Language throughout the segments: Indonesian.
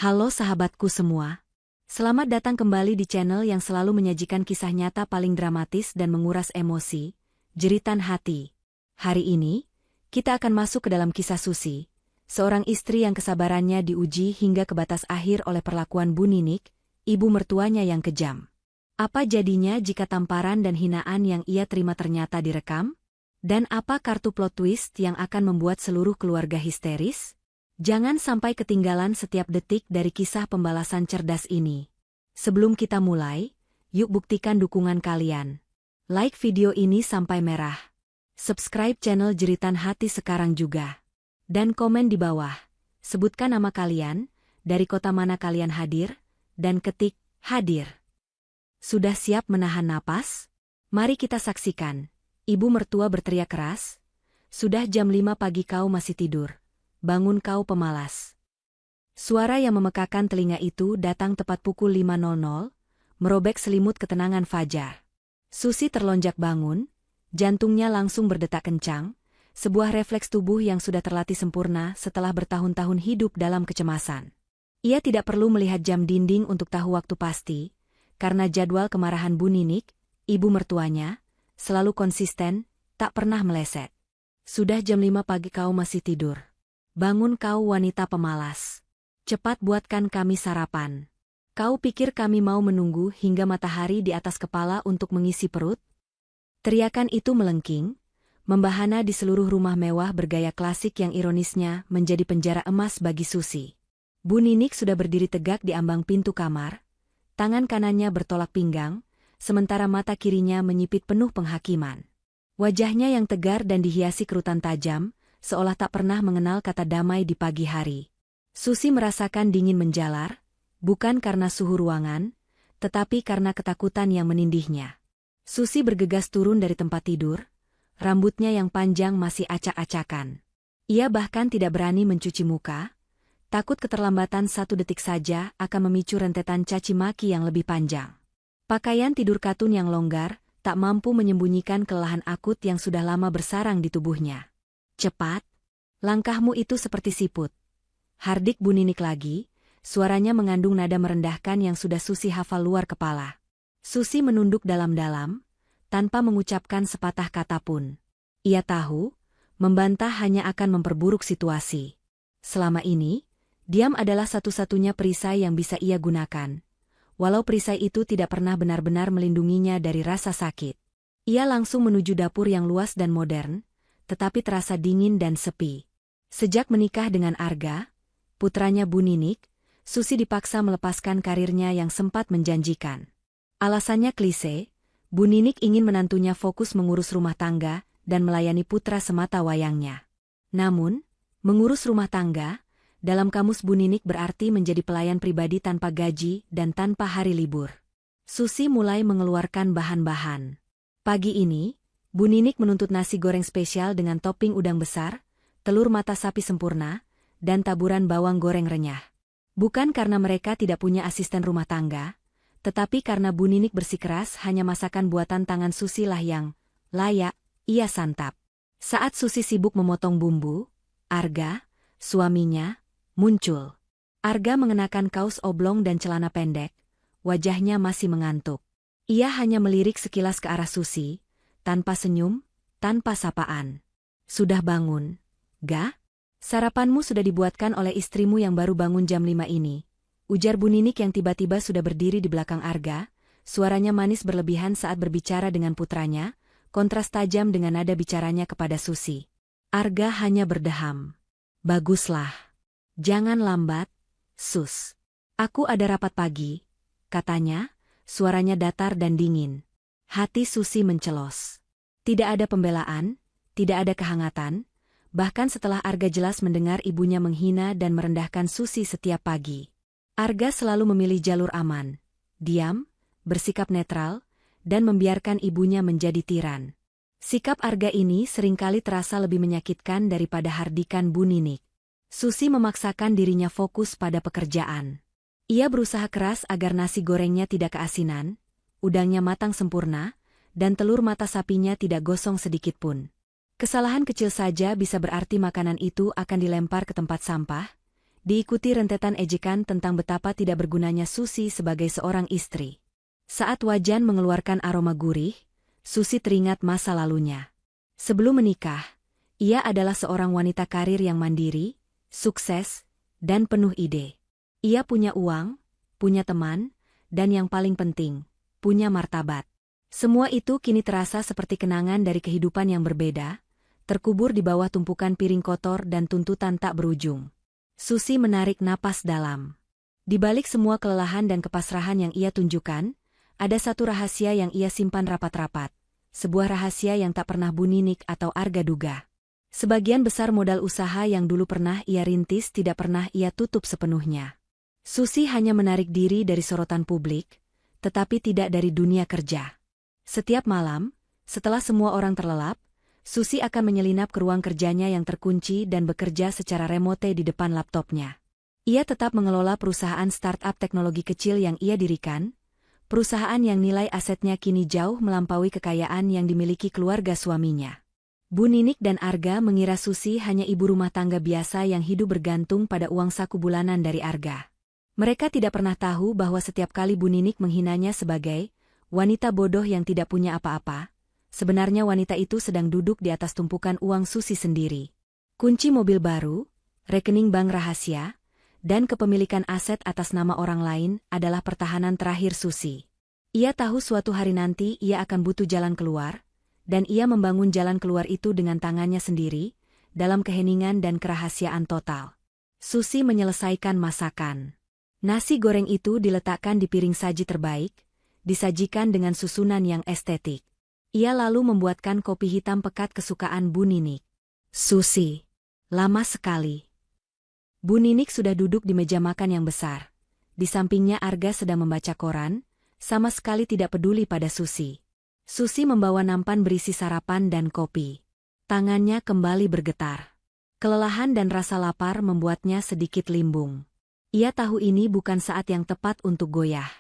Halo sahabatku semua. Selamat datang kembali di channel yang selalu menyajikan kisah nyata paling dramatis dan menguras emosi, jeritan hati. Hari ini, kita akan masuk ke dalam kisah Susi, seorang istri yang kesabarannya diuji hingga ke batas akhir oleh perlakuan Bu Ninik, ibu mertuanya yang kejam. Apa jadinya jika tamparan dan hinaan yang ia terima ternyata direkam? Dan apa kartu plot twist yang akan membuat seluruh keluarga histeris? Jangan sampai ketinggalan setiap detik dari kisah pembalasan cerdas ini. Sebelum kita mulai, yuk buktikan dukungan kalian. Like video ini sampai merah. Subscribe channel Jeritan Hati sekarang juga. Dan komen di bawah. Sebutkan nama kalian, dari kota mana kalian hadir, dan ketik hadir. Sudah siap menahan napas? Mari kita saksikan. Ibu mertua berteriak keras. Sudah jam 5 pagi kau masih tidur. Bangun kau pemalas. Suara yang memekakan telinga itu datang tepat pukul 5.00, merobek selimut ketenangan fajar. Susi terlonjak bangun, jantungnya langsung berdetak kencang, sebuah refleks tubuh yang sudah terlatih sempurna setelah bertahun-tahun hidup dalam kecemasan. Ia tidak perlu melihat jam dinding untuk tahu waktu pasti, karena jadwal kemarahan Bu Ninik, ibu mertuanya, selalu konsisten, tak pernah meleset. Sudah jam 5 pagi kau masih tidur. Bangun kau wanita pemalas. Cepat buatkan kami sarapan. Kau pikir kami mau menunggu hingga matahari di atas kepala untuk mengisi perut? Teriakan itu melengking, membahana di seluruh rumah mewah bergaya klasik yang ironisnya menjadi penjara emas bagi Susi. Bu Ninik sudah berdiri tegak di ambang pintu kamar, tangan kanannya bertolak pinggang, sementara mata kirinya menyipit penuh penghakiman. Wajahnya yang tegar dan dihiasi kerutan tajam, seolah tak pernah mengenal kata damai di pagi hari. Susi merasakan dingin menjalar, bukan karena suhu ruangan, tetapi karena ketakutan yang menindihnya. Susi bergegas turun dari tempat tidur, rambutnya yang panjang masih acak-acakan. Ia bahkan tidak berani mencuci muka, takut keterlambatan 1 detik saja akan memicu rentetan caci maki yang lebih panjang. Pakaian tidur katun yang longgar tak mampu menyembunyikan kelelahan akut yang sudah lama bersarang di tubuhnya. Cepat, langkahmu itu seperti siput. Hardik Bu Ninik lagi, suaranya mengandung nada merendahkan yang sudah Susi hafal luar kepala. Susi menunduk dalam-dalam, tanpa mengucapkan sepatah kata pun. Ia tahu, membantah hanya akan memperburuk situasi. Selama ini, diam adalah satu-satunya perisai yang bisa ia gunakan. Walau perisai itu tidak pernah benar-benar melindunginya dari rasa sakit. Ia langsung menuju dapur yang luas dan modern, tetapi terasa dingin dan sepi. Sejak menikah dengan Arga, putranya Bu Ninik, Susi dipaksa melepaskan karirnya yang sempat menjanjikan. Alasannya klise, Bu Ninik ingin menantunya fokus mengurus rumah tangga dan melayani putra semata wayangnya. Namun, mengurus rumah tangga, dalam kamus Bu Ninik berarti menjadi pelayan pribadi tanpa gaji dan tanpa hari libur. Susi mulai mengeluarkan bahan-bahan. Pagi ini, Bu Ninik menuntut nasi goreng spesial dengan topping udang besar, telur mata sapi sempurna, dan taburan bawang goreng renyah. Bukan karena mereka tidak punya asisten rumah tangga, tetapi karena Bu Ninik bersikeras hanya masakan buatan tangan Susi lah yang layak ia santap. Saat Susi sibuk memotong bumbu, Arga, suaminya, muncul. Arga mengenakan kaos oblong dan celana pendek, wajahnya masih mengantuk. Ia hanya melirik sekilas ke arah Susi, tanpa senyum, tanpa sapaan. Sudah bangun, Ga? Sarapanmu sudah dibuatkan oleh istrimu yang baru bangun jam 5 ini, ujar Bu Ninik yang tiba-tiba sudah berdiri di belakang Arga, suaranya manis berlebihan saat berbicara dengan putranya, kontras tajam dengan nada bicaranya kepada Susi. Arga hanya berdeham. Baguslah. Jangan lambat, Sus. Aku ada rapat pagi, katanya, suaranya datar dan dingin. Hati Susi mencelos. Tidak ada pembelaan, tidak ada kehangatan, bahkan setelah Arga jelas mendengar ibunya menghina dan merendahkan Susi setiap pagi. Arga selalu memilih jalur aman, diam, bersikap netral, dan membiarkan ibunya menjadi tiran. Sikap Arga ini seringkali terasa lebih menyakitkan daripada hardikan Bu Ninik. Susi memaksakan dirinya fokus pada pekerjaan. Ia berusaha keras agar nasi gorengnya tidak keasinan, udangnya matang sempurna, dan telur mata sapinya tidak gosong sedikit pun. Kesalahan kecil saja bisa berarti makanan itu akan dilempar ke tempat sampah, Diikuti rentetan ejekan tentang betapa tidak bergunanya Susi sebagai seorang istri. Saat wajan mengeluarkan aroma gurih, Susi teringat masa lalunya. Sebelum menikah, ia adalah seorang wanita karir yang mandiri, sukses, dan penuh ide. Ia punya uang, punya teman, dan yang paling penting, punya martabat. Semua itu kini terasa seperti kenangan dari kehidupan yang berbeda, terkubur di bawah tumpukan piring kotor dan tuntutan tak berujung. Susi menarik napas dalam. Di balik semua kelelahan dan kepasrahan yang ia tunjukkan, ada satu rahasia yang ia simpan rapat-rapat. Sebuah rahasia yang tak pernah Bu Ninik atau Arga duga. Sebagian besar modal usaha yang dulu pernah ia rintis tidak pernah ia tutup sepenuhnya. Susi hanya menarik diri dari sorotan publik, tetapi tidak dari dunia kerja. Setiap malam, setelah semua orang terlelap, Susi akan menyelinap ke ruang kerjanya yang terkunci dan bekerja secara remote di depan laptopnya. Ia tetap mengelola perusahaan startup teknologi kecil yang ia dirikan, perusahaan yang nilai asetnya kini jauh melampaui kekayaan yang dimiliki keluarga suaminya. Bu Ninik dan Arga mengira Susi hanya ibu rumah tangga biasa yang hidup bergantung pada uang saku bulanan dari Arga. Mereka tidak pernah tahu bahwa setiap kali Bu Ninik menghinanya sebagai wanita bodoh yang tidak punya apa-apa, sebenarnya wanita itu sedang duduk di atas tumpukan uang Susi sendiri. Kunci mobil baru, rekening bank rahasia, dan kepemilikan aset atas nama orang lain adalah pertahanan terakhir Susi. Ia tahu suatu hari nanti ia akan butuh jalan keluar, dan ia membangun jalan keluar itu dengan tangannya sendiri, dalam keheningan dan kerahasiaan total. Susi menyelesaikan masakan. Nasi goreng itu diletakkan di piring saji terbaik, disajikan dengan susunan yang estetik. Ia lalu membuatkan kopi hitam pekat kesukaan Bu Ninik. Susi. Lama sekali. Bu Ninik sudah duduk di meja makan yang besar. Di sampingnya Arga sedang membaca koran, sama sekali tidak peduli pada Susi. Susi membawa nampan berisi sarapan dan kopi. Tangannya kembali bergetar. Kelelahan dan rasa lapar membuatnya sedikit limbung. Ia tahu ini bukan saat yang tepat untuk goyah.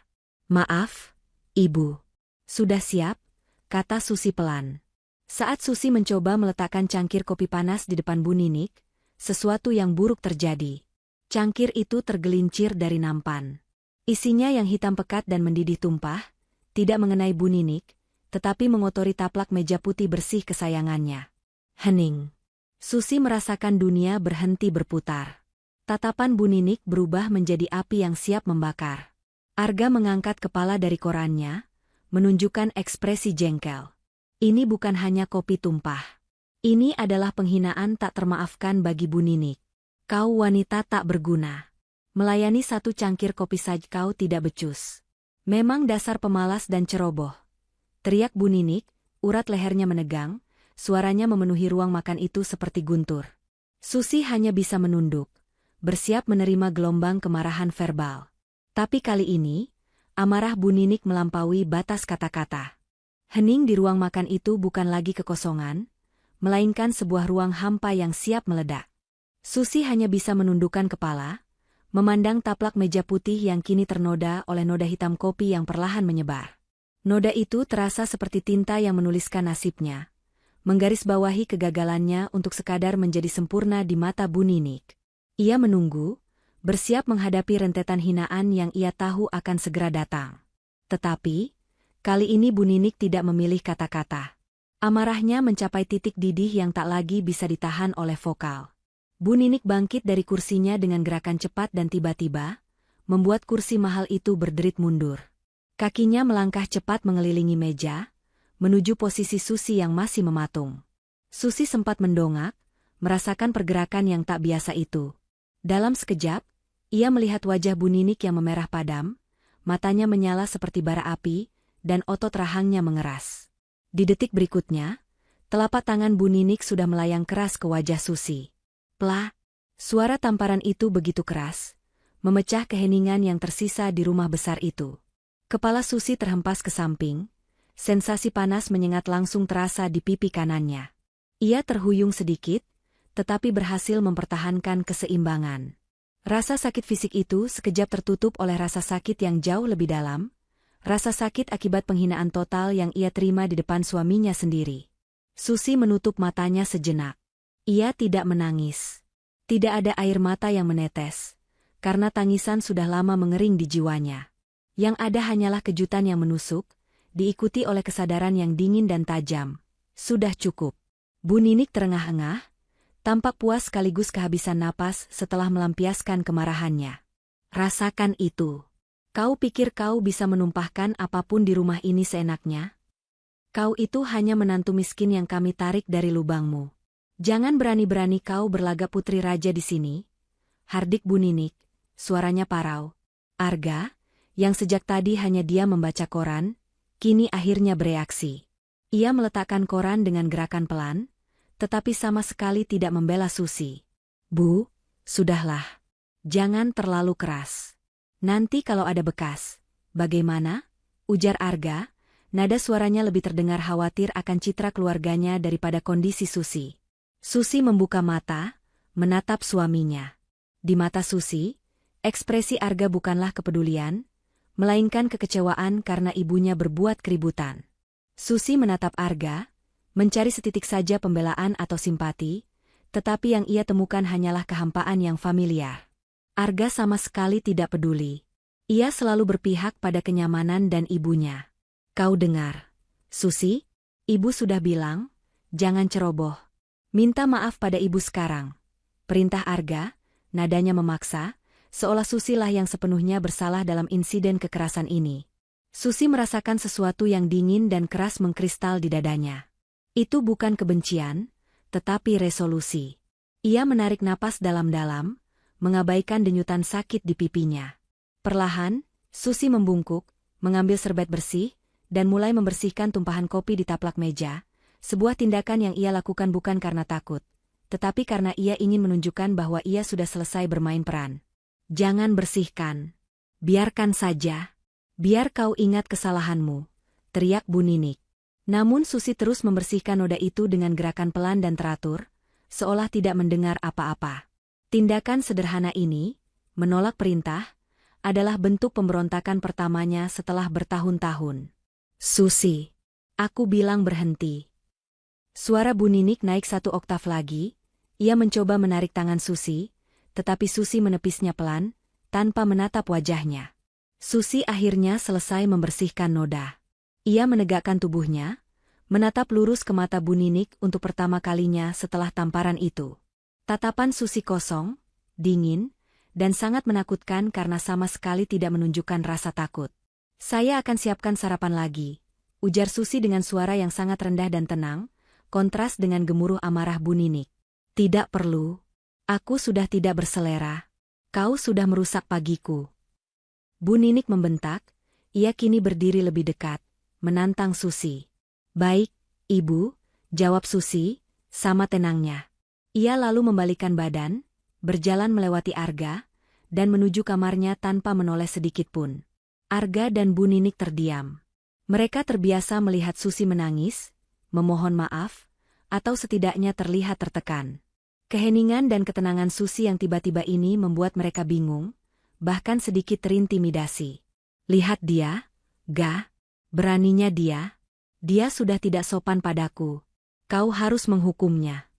"Maaf, Ibu." "Sudah siap?" kata Susi pelan. Saat Susi mencoba meletakkan cangkir kopi panas di depan Bu Ninik, sesuatu yang buruk terjadi. Cangkir itu tergelincir dari nampan. Isinya yang hitam pekat dan mendidih tumpah, tidak mengenai Bu Ninik, tetapi mengotori taplak meja putih bersih kesayangannya. Hening. Susi merasakan dunia berhenti berputar. Tatapan Bu Ninik berubah menjadi api yang siap membakar. Arga mengangkat kepala dari korannya, menunjukkan ekspresi jengkel. Ini bukan hanya kopi tumpah. Ini adalah penghinaan tak termaafkan bagi Bu Ninik. "Kau wanita tak berguna. Melayani satu cangkir kopi saja kau tidak becus. Memang dasar pemalas dan ceroboh," teriak Bu Ninik, urat lehernya menegang, suaranya memenuhi ruang makan itu seperti guntur. Susi hanya bisa menunduk, bersiap menerima gelombang kemarahan verbal. Tapi kali ini, amarah Bu Ninik melampaui batas kata-kata. Hening di ruang makan itu bukan lagi kekosongan, melainkan sebuah ruang hampa yang siap meledak. Susi hanya bisa menundukkan kepala, memandang taplak meja putih yang kini ternoda oleh noda hitam kopi yang perlahan menyebar. Noda itu terasa seperti tinta yang menuliskan nasibnya, menggarisbawahi kegagalannya untuk sekadar menjadi sempurna di mata Bu Ninik. Ia menunggu, bersiap menghadapi rentetan hinaan yang ia tahu akan segera datang. Tetapi, kali ini Bu Ninik tidak memilih kata-kata. Amarahnya mencapai titik didih yang tak lagi bisa ditahan oleh vokal. Bu Ninik bangkit dari kursinya dengan gerakan cepat dan tiba-tiba, membuat kursi mahal itu berderit mundur. Kakinya melangkah cepat mengelilingi meja, menuju posisi Susi yang masih mematung. Susi sempat mendongak, merasakan pergerakan yang tak biasa itu. Dalam sekejap, ia melihat wajah Bu Ninik yang memerah padam, matanya menyala seperti bara api, dan otot rahangnya mengeras. Di detik berikutnya, telapak tangan Bu Ninik sudah melayang keras ke wajah Susi. Plah! Suara tamparan itu begitu keras, memecah keheningan yang tersisa di rumah besar itu. Kepala Susi terhempas ke samping, sensasi panas menyengat langsung terasa di pipi kanannya. Ia terhuyung sedikit, tetapi berhasil mempertahankan keseimbangan. Rasa sakit fisik itu sekejap tertutup oleh rasa sakit yang jauh lebih dalam, rasa sakit akibat penghinaan total yang ia terima di depan suaminya sendiri. Susi menutup matanya sejenak. Ia tidak menangis. Tidak ada air mata yang menetes, karena tangisan sudah lama mengering di jiwanya. Yang ada hanyalah kejutan yang menusuk, diikuti oleh kesadaran yang dingin dan tajam. Sudah cukup. Bu Ninik terengah-engah, tampak puas sekaligus kehabisan napas setelah melampiaskan kemarahannya. Rasakan itu. Kau pikir kau bisa menumpahkan apapun di rumah ini seenaknya? Kau itu hanya menantu miskin yang kami tarik dari lubangmu. Jangan berani-berani kau berlagak putri raja di sini. Hardik Bu Ninik, suaranya parau. Arga, yang sejak tadi hanya diam membaca koran, kini akhirnya bereaksi. Ia meletakkan koran dengan gerakan pelan, tetapi sama sekali tidak membela Susi. Bu, sudahlah. Jangan terlalu keras. Nanti kalau ada bekas, bagaimana? Ujar Arga, nada suaranya lebih terdengar khawatir akan citra keluarganya daripada kondisi Susi. Susi membuka mata, menatap suaminya. Di mata Susi, ekspresi Arga bukanlah kepedulian, melainkan kekecewaan karena ibunya berbuat keributan. Susi menatap Arga, mencari setitik saja pembelaan atau simpati, tetapi yang ia temukan hanyalah kehampaan yang familiar. Arga sama sekali tidak peduli. Ia selalu berpihak pada kenyamanan dan ibunya. Kau dengar, Susi? Ibu sudah bilang, jangan ceroboh. Minta maaf pada ibu sekarang. Perintah Arga, nadanya memaksa, seolah Susi lah yang sepenuhnya bersalah dalam insiden kekerasan ini. Susi merasakan sesuatu yang dingin dan keras mengkristal di dadanya. Itu bukan kebencian, tetapi resolusi. Ia menarik napas dalam-dalam, mengabaikan denyutan sakit di pipinya. Perlahan, Susi membungkuk, mengambil serbet bersih, dan mulai membersihkan tumpahan kopi di taplak meja. Sebuah tindakan yang ia lakukan bukan karena takut, tetapi karena ia ingin menunjukkan bahwa ia sudah selesai bermain peran. Jangan bersihkan. Biarkan saja. Biar kau ingat kesalahanmu, teriak Bu Ninik. Namun Susi terus membersihkan noda itu dengan gerakan pelan dan teratur, seolah tidak mendengar apa-apa. Tindakan sederhana ini, menolak perintah, adalah bentuk pemberontakan pertamanya setelah bertahun-tahun. Susi, aku bilang berhenti. Suara Bu Ninik naik satu oktav lagi, ia mencoba menarik tangan Susi, tetapi Susi menepisnya pelan, tanpa menatap wajahnya. Susi akhirnya selesai membersihkan noda. Ia menegakkan tubuhnya, menatap lurus ke mata Bu Ninik untuk pertama kalinya setelah tamparan itu. Tatapan Susi kosong, dingin, dan sangat menakutkan karena sama sekali tidak menunjukkan rasa takut. Saya akan siapkan sarapan lagi, ujar Susi dengan suara yang sangat rendah dan tenang, kontras dengan gemuruh amarah Bu Ninik. Tidak perlu. Aku sudah tidak berselera. Kau sudah merusak pagiku. Bu Ninik membentak, ia kini berdiri lebih dekat, menantang Susi. Baik, Ibu, jawab Susi, sama tenangnya. Ia lalu membalikkan badan, berjalan melewati Arga, dan menuju kamarnya tanpa menoleh sedikitpun. Arga dan Bu Ninik terdiam. Mereka terbiasa melihat Susi menangis, memohon maaf, atau setidaknya terlihat tertekan. Keheningan dan ketenangan Susi yang tiba-tiba ini membuat mereka bingung, bahkan sedikit terintimidasi. Lihat dia, Ga, beraninya dia. Dia sudah tidak sopan padaku. Kau harus menghukumnya.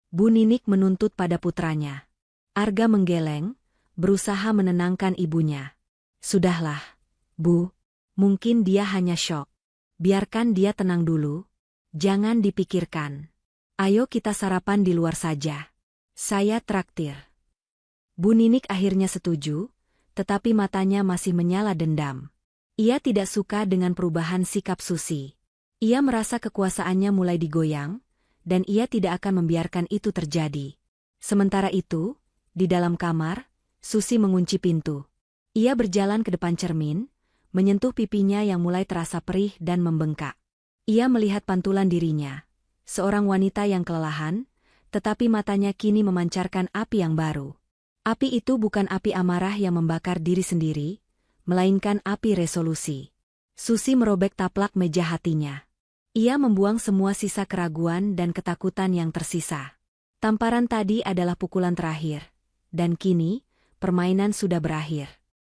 Bu Ninik menuntut pada putranya. Arga menggeleng, berusaha menenangkan ibunya. Sudahlah, Bu. Mungkin dia hanya syok. Biarkan dia tenang dulu. Jangan dipikirkan. Ayo kita sarapan di luar saja. Saya traktir. Bu Ninik akhirnya setuju, tetapi matanya masih menyala dendam. Ia tidak suka dengan perubahan sikap Susi. Ia merasa kekuasaannya mulai digoyang, dan ia tidak akan membiarkan itu terjadi. Sementara itu, di dalam kamar, Susi mengunci pintu. Ia berjalan ke depan cermin, menyentuh pipinya yang mulai terasa perih dan membengkak. Ia melihat pantulan dirinya, seorang wanita yang kelelahan, tetapi matanya kini memancarkan api yang baru. Api itu bukan api amarah yang membakar diri sendiri, melainkan api resolusi. Susi merobek taplak meja hatinya. Ia membuang semua sisa keraguan dan ketakutan yang tersisa. Tamparan tadi adalah pukulan terakhir, dan kini, permainan sudah berakhir.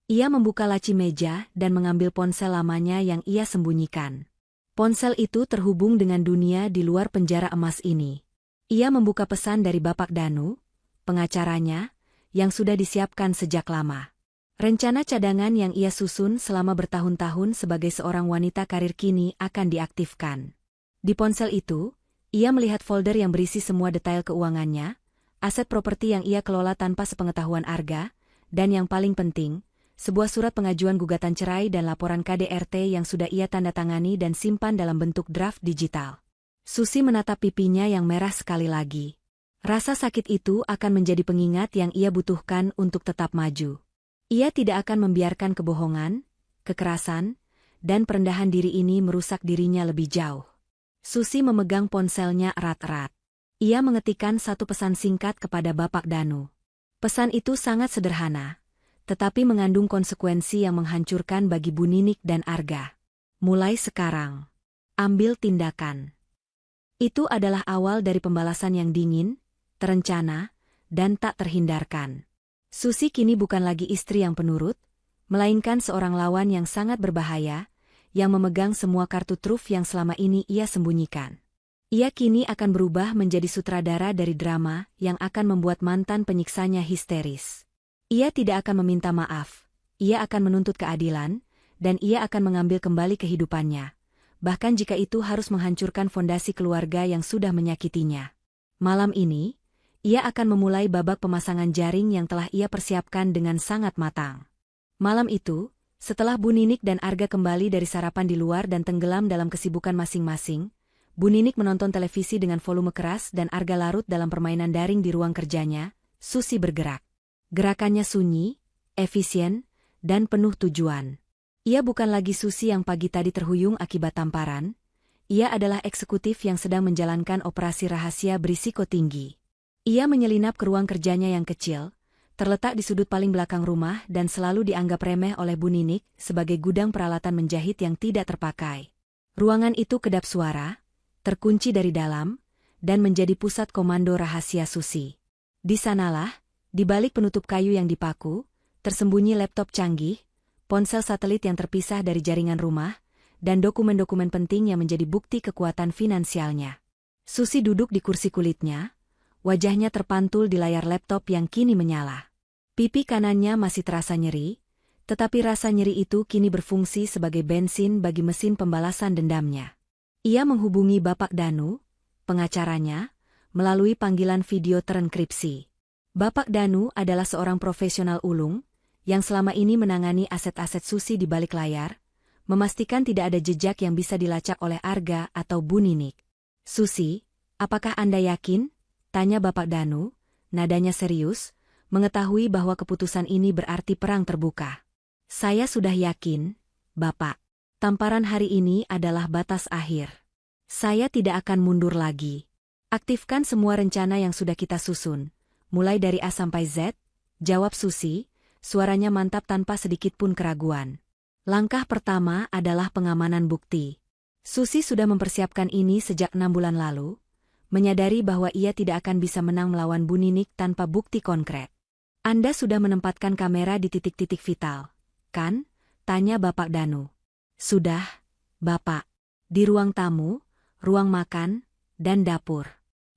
Ia membuka laci meja dan mengambil ponsel lamanya yang ia sembunyikan. Ponsel itu terhubung dengan dunia di luar penjara emas ini. Ia membuka pesan dari Bapak Danu, pengacaranya, yang sudah disiapkan sejak lama. Rencana cadangan yang ia susun selama bertahun-tahun sebagai seorang wanita karir kini akan diaktifkan. Di ponsel itu, ia melihat folder yang berisi semua detail keuangannya, aset properti yang ia kelola tanpa sepengetahuan Arga, dan yang paling penting, sebuah surat pengajuan gugatan cerai dan laporan KDRT yang sudah ia tanda tangani dan simpan dalam bentuk draft digital. Susi menatap pipinya yang merah sekali lagi. Rasa sakit itu akan menjadi pengingat yang ia butuhkan untuk tetap maju. Ia tidak akan membiarkan kebohongan, kekerasan, dan perendahan diri ini merusak dirinya lebih jauh. Susi memegang ponselnya erat-erat. Ia mengetikkan satu pesan singkat kepada Bapak Danu. Pesan itu sangat sederhana, tetapi mengandung konsekuensi yang menghancurkan bagi Bu Ninik dan Arga. Mulai sekarang, ambil tindakan. Itu adalah awal dari pembalasan yang dingin, terencana, dan tak terhindarkan. Susi kini bukan lagi istri yang penurut, melainkan seorang lawan yang sangat berbahaya, yang memegang semua kartu truf yang selama ini ia sembunyikan. Ia kini akan berubah menjadi sutradara dari drama yang akan membuat mantan penyiksanya histeris. Ia tidak akan meminta maaf, ia akan menuntut keadilan, dan ia akan mengambil kembali kehidupannya, bahkan jika itu harus menghancurkan fondasi keluarga yang sudah menyakitinya. Malam ini, ia akan memulai babak pemasangan jaring yang telah ia persiapkan dengan sangat matang. Malam itu, setelah Bu Ninik dan Arga kembali dari sarapan di luar dan tenggelam dalam kesibukan masing-masing, Bu Ninik menonton televisi dengan volume keras dan Arga larut dalam permainan daring di ruang kerjanya. Susi bergerak. Gerakannya sunyi, efisien, dan penuh tujuan. Ia bukan lagi Susi yang pagi tadi terhuyung akibat tamparan, ia adalah eksekutif yang sedang menjalankan operasi rahasia berisiko tinggi. Ia menyelinap ke ruang kerjanya yang kecil, terletak di sudut paling belakang rumah dan selalu dianggap remeh oleh Bu Ninik sebagai gudang peralatan menjahit yang tidak terpakai. Ruangan itu kedap suara, terkunci dari dalam, dan menjadi pusat komando rahasia Susi. Di sanalah, di balik penutup kayu yang dipaku, tersembunyi laptop canggih, ponsel satelit yang terpisah dari jaringan rumah, dan dokumen-dokumen penting yang menjadi bukti kekuatan finansialnya. Susi duduk di kursi kulitnya, wajahnya terpantul di layar laptop yang kini menyala. Pipi kanannya masih terasa nyeri, tetapi rasa nyeri itu kini berfungsi sebagai bensin bagi mesin pembalasan dendamnya. Ia menghubungi Bapak Danu, pengacaranya, melalui panggilan video terenkripsi. Bapak Danu adalah seorang profesional ulung, yang selama ini menangani aset-aset Susi di balik layar, memastikan tidak ada jejak yang bisa dilacak oleh Arga atau Bu Ninik. "Susi, apakah Anda yakin?" tanya Bapak Danu, nadanya serius, mengetahui bahwa keputusan ini berarti perang terbuka. "Saya sudah yakin, Bapak. Tamparan hari ini adalah batas akhir. Saya tidak akan mundur lagi. Aktifkan semua rencana yang sudah kita susun, mulai dari A sampai Z," jawab Susi, suaranya mantap tanpa sedikit pun keraguan. "Langkah pertama adalah pengamanan bukti. Susi sudah mempersiapkan ini sejak 6 bulan lalu, menyadari bahwa ia tidak akan bisa menang melawan Bu Ninik tanpa bukti konkret. Anda sudah menempatkan kamera di titik-titik vital, kan?" tanya Bapak Danu. "Sudah, Bapak. Di ruang tamu, ruang makan, dan dapur.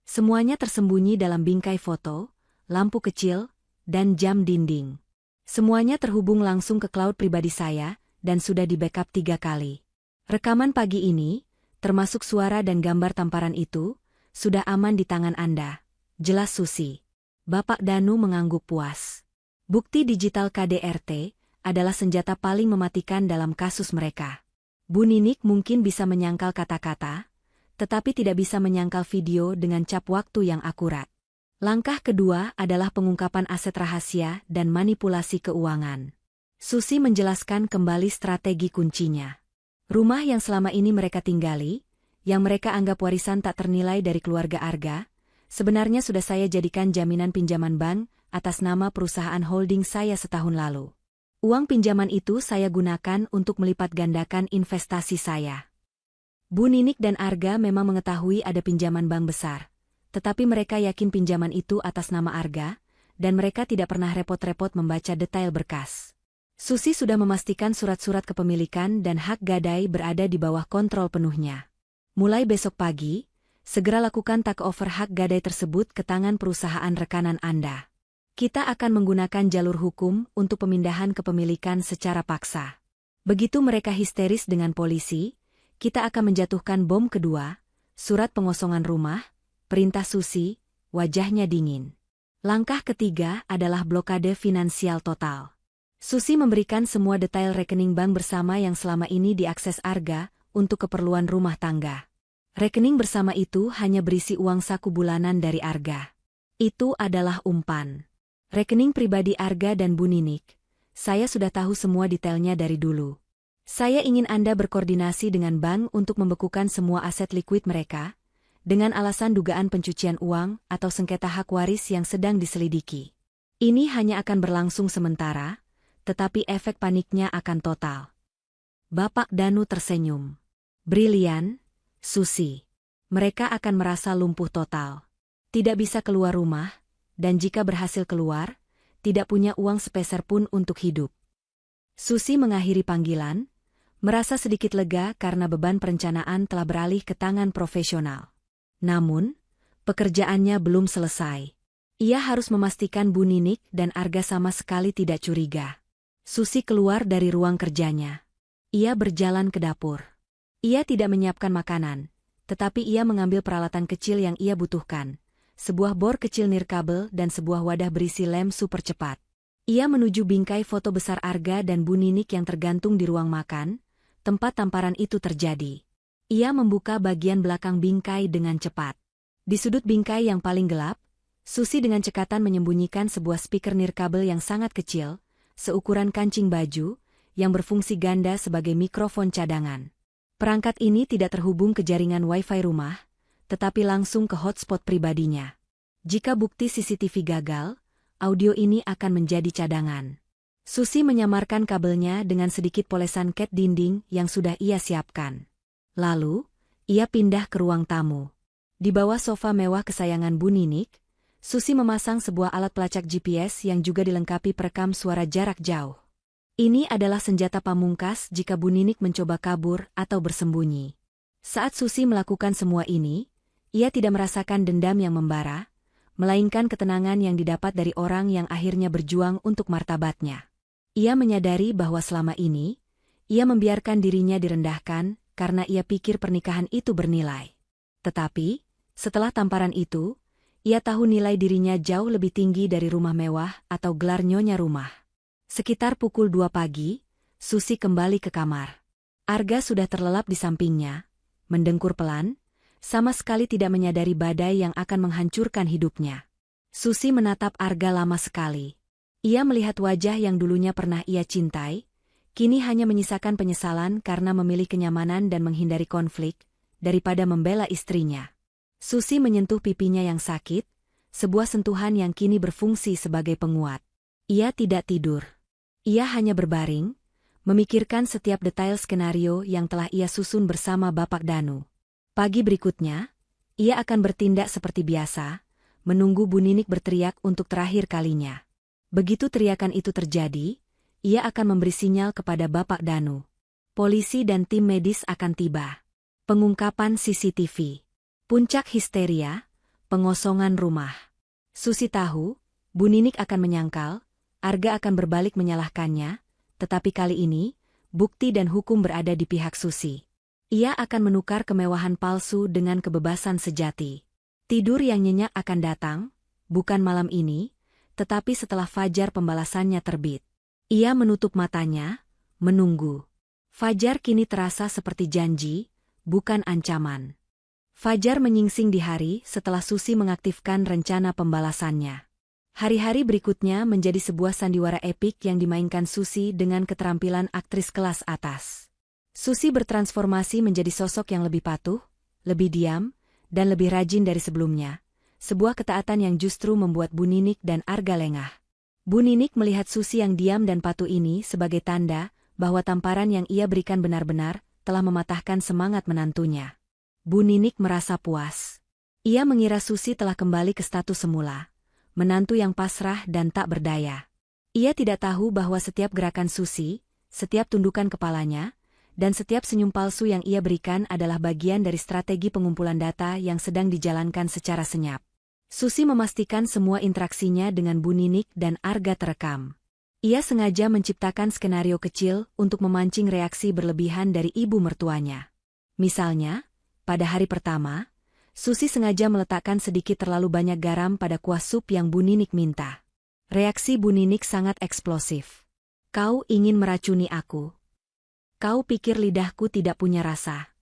Semuanya tersembunyi dalam bingkai foto, lampu kecil, dan jam dinding. Semuanya terhubung langsung ke cloud pribadi saya, dan sudah di-backup 3 kali. Rekaman pagi ini, termasuk suara dan gambar tamparan itu, sudah aman di tangan Anda," jelas Susi. Bapak Danu mengangguk puas. Bukti digital KDRT adalah senjata paling mematikan dalam kasus mereka. Bu Ninik mungkin bisa menyangkal kata-kata, tetapi tidak bisa menyangkal video dengan cap waktu yang akurat. Langkah kedua adalah pengungkapan aset rahasia dan manipulasi keuangan. Susi menjelaskan kembali strategi kuncinya. Rumah yang selama ini mereka tinggali, yang mereka anggap warisan tak ternilai dari keluarga Arga, sebenarnya sudah saya jadikan jaminan pinjaman bank atas nama perusahaan holding saya setahun lalu. Uang pinjaman itu saya gunakan untuk melipat gandakan investasi saya. Bu Ninik dan Arga memang mengetahui ada pinjaman bank besar, tetapi mereka yakin pinjaman itu atas nama Arga, dan mereka tidak pernah repot-repot membaca detail berkas. Susi sudah memastikan surat-surat kepemilikan dan hak gadai berada di bawah kontrol penuhnya. Mulai besok pagi, segera lakukan take over hak gadai tersebut ke tangan perusahaan rekanan Anda. Kita akan menggunakan jalur hukum untuk pemindahan kepemilikan secara paksa. Begitu mereka histeris dengan polisi, kita akan menjatuhkan bom kedua, surat pengosongan rumah, perintah Susi, wajahnya dingin. Langkah ketiga adalah blokade finansial total. Susi memberikan semua detail rekening bank bersama yang selama ini diakses Arga untuk keperluan rumah tangga. Rekening bersama itu hanya berisi uang saku bulanan dari Arga. Itu adalah umpan. Rekening pribadi Arga dan Bu Ninik, saya sudah tahu semua detailnya dari dulu. Saya ingin Anda berkoordinasi dengan bank untuk membekukan semua aset likuid mereka, dengan alasan dugaan pencucian uang atau sengketa hak waris yang sedang diselidiki. Ini hanya akan berlangsung sementara, tetapi efek paniknya akan total. Bapak Danu tersenyum. Brilian, Susi. Mereka akan merasa lumpuh total. Tidak bisa keluar rumah, dan jika berhasil keluar, tidak punya uang sepeser pun untuk hidup. Susi mengakhiri panggilan, merasa sedikit lega karena beban perencanaan telah beralih ke tangan profesional. Namun, pekerjaannya belum selesai. Ia harus memastikan Bu Ninik dan Arga sama sekali tidak curiga. Susi keluar dari ruang kerjanya. Ia berjalan ke dapur. Ia tidak menyiapkan makanan, tetapi ia mengambil peralatan kecil yang ia butuhkan. Sebuah bor kecil nirkabel dan sebuah wadah berisi lem super cepat. Ia menuju bingkai foto besar Arga dan Bu Ninik yang tergantung di ruang makan, tempat tamparan itu terjadi. Ia membuka bagian belakang bingkai dengan cepat. Di sudut bingkai yang paling gelap, Susi dengan cekatan menyembunyikan sebuah speaker nirkabel yang sangat kecil, seukuran kancing baju, yang berfungsi ganda sebagai mikrofon cadangan. Perangkat ini tidak terhubung ke jaringan Wi-Fi rumah, tetapi langsung ke hotspot pribadinya. Jika bukti CCTV gagal, audio ini akan menjadi cadangan. Susi menyamarkan kabelnya dengan sedikit polesan cat dinding yang sudah ia siapkan. Lalu, ia pindah ke ruang tamu. Di bawah sofa mewah kesayangan Bu Ninik, Susi memasang sebuah alat pelacak GPS yang juga dilengkapi perekam suara jarak jauh. Ini adalah senjata pamungkas jika Bu Ninik mencoba kabur atau bersembunyi. Saat Susi melakukan semua ini, ia tidak merasakan dendam yang membara, melainkan ketenangan yang didapat dari orang yang akhirnya berjuang untuk martabatnya. Ia menyadari bahwa selama ini, ia membiarkan dirinya direndahkan karena ia pikir pernikahan itu bernilai. Tetapi, setelah tamparan itu, ia tahu nilai dirinya jauh lebih tinggi dari rumah mewah atau gelar nyonya rumah. Sekitar pukul 2 pagi, Susi kembali ke kamar. Arga sudah terlelap di sampingnya, mendengkur pelan, sama sekali tidak menyadari badai yang akan menghancurkan hidupnya. Susi menatap Arga lama sekali. Ia melihat wajah yang dulunya pernah ia cintai, kini hanya menyisakan penyesalan karena memilih kenyamanan dan menghindari konflik, daripada membela istrinya. Susi menyentuh pipinya yang sakit, sebuah sentuhan yang kini berfungsi sebagai penguat. Ia tidak tidur. Ia hanya berbaring, memikirkan setiap detail skenario yang telah ia susun bersama Bapak Danu. Pagi berikutnya, ia akan bertindak seperti biasa, menunggu Bu Ninik berteriak untuk terakhir kalinya. Begitu teriakan itu terjadi, ia akan memberi sinyal kepada Bapak Danu. Polisi dan tim medis akan tiba. Pengungkapan CCTV. Puncak histeria, pengosongan rumah. Susi tahu, Bu Ninik akan menyangkal, Arga akan berbalik menyalahkannya, tetapi kali ini, bukti dan hukum berada di pihak Susi. Ia akan menukar kemewahan palsu dengan kebebasan sejati. Tidur yang nyenyak akan datang, bukan malam ini, tetapi setelah fajar pembalasannya terbit. Ia menutup matanya, menunggu. Fajar kini terasa seperti janji, bukan ancaman. Fajar menyingsing di hari setelah Susi mengaktifkan rencana pembalasannya. Hari-hari berikutnya menjadi sebuah sandiwara epik yang dimainkan Susi dengan keterampilan aktris kelas atas. Susi bertransformasi menjadi sosok yang lebih patuh, lebih diam, dan lebih rajin dari sebelumnya. Sebuah ketaatan yang justru membuat Bu Ninik dan Arga lengah. Bu Ninik melihat Susi yang diam dan patuh ini sebagai tanda bahwa tamparan yang ia berikan benar-benar telah mematahkan semangat menantunya. Bu Ninik merasa puas. Ia mengira Susi telah kembali ke status semula, menantu yang pasrah dan tak berdaya. Ia tidak tahu bahwa setiap gerakan Susi, setiap tundukan kepalanya, dan setiap senyum palsu yang ia berikan adalah bagian dari strategi pengumpulan data yang sedang dijalankan secara senyap. Susi memastikan semua interaksinya dengan Bu Ninik dan Arga terekam. Ia sengaja menciptakan skenario kecil untuk memancing reaksi berlebihan dari ibu mertuanya. Misalnya, pada hari pertama, Susi sengaja meletakkan sedikit terlalu banyak garam pada kuah sup yang Bu Ninik minta. Reaksi Bu Ninik sangat eksplosif. Kau ingin meracuni aku. Kau pikir lidahku tidak punya rasa.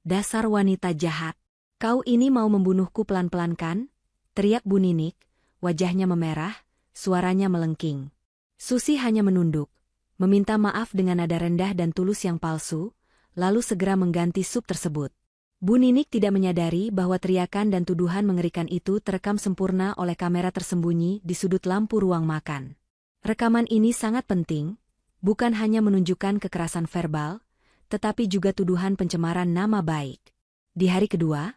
Dasar wanita jahat. Kau ini mau membunuhku pelan-pelan kan? Teriak Bu Ninik, wajahnya memerah, suaranya melengking. Susi hanya menunduk, meminta maaf dengan nada rendah dan tulus yang palsu, lalu segera mengganti sup tersebut. Bu Ninik tidak menyadari bahwa teriakan dan tuduhan mengerikan itu terekam sempurna oleh kamera tersembunyi di sudut lampu ruang makan. Rekaman ini sangat penting, bukan hanya menunjukkan kekerasan verbal, tetapi juga tuduhan pencemaran nama baik. Di hari kedua,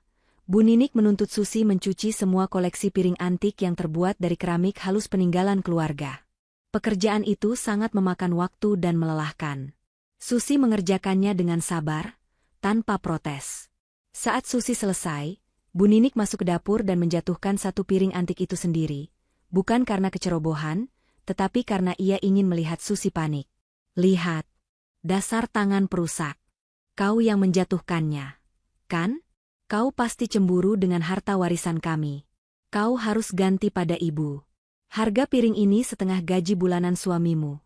Bu Ninik menuntut Susi mencuci semua koleksi piring antik yang terbuat dari keramik halus peninggalan keluarga. Pekerjaan itu sangat memakan waktu dan melelahkan. Susi mengerjakannya dengan sabar, tanpa protes. Saat Susi selesai, Bu Ninik masuk ke dapur dan menjatuhkan satu piring antik itu sendiri, bukan karena kecerobohan, tetapi karena ia ingin melihat Susi panik. Lihat, dasar tangan perusak. Kau yang menjatuhkannya, kan? Kau pasti cemburu dengan harta warisan kami. Kau harus ganti pada ibu. Harga piring ini setengah gaji bulanan suamimu.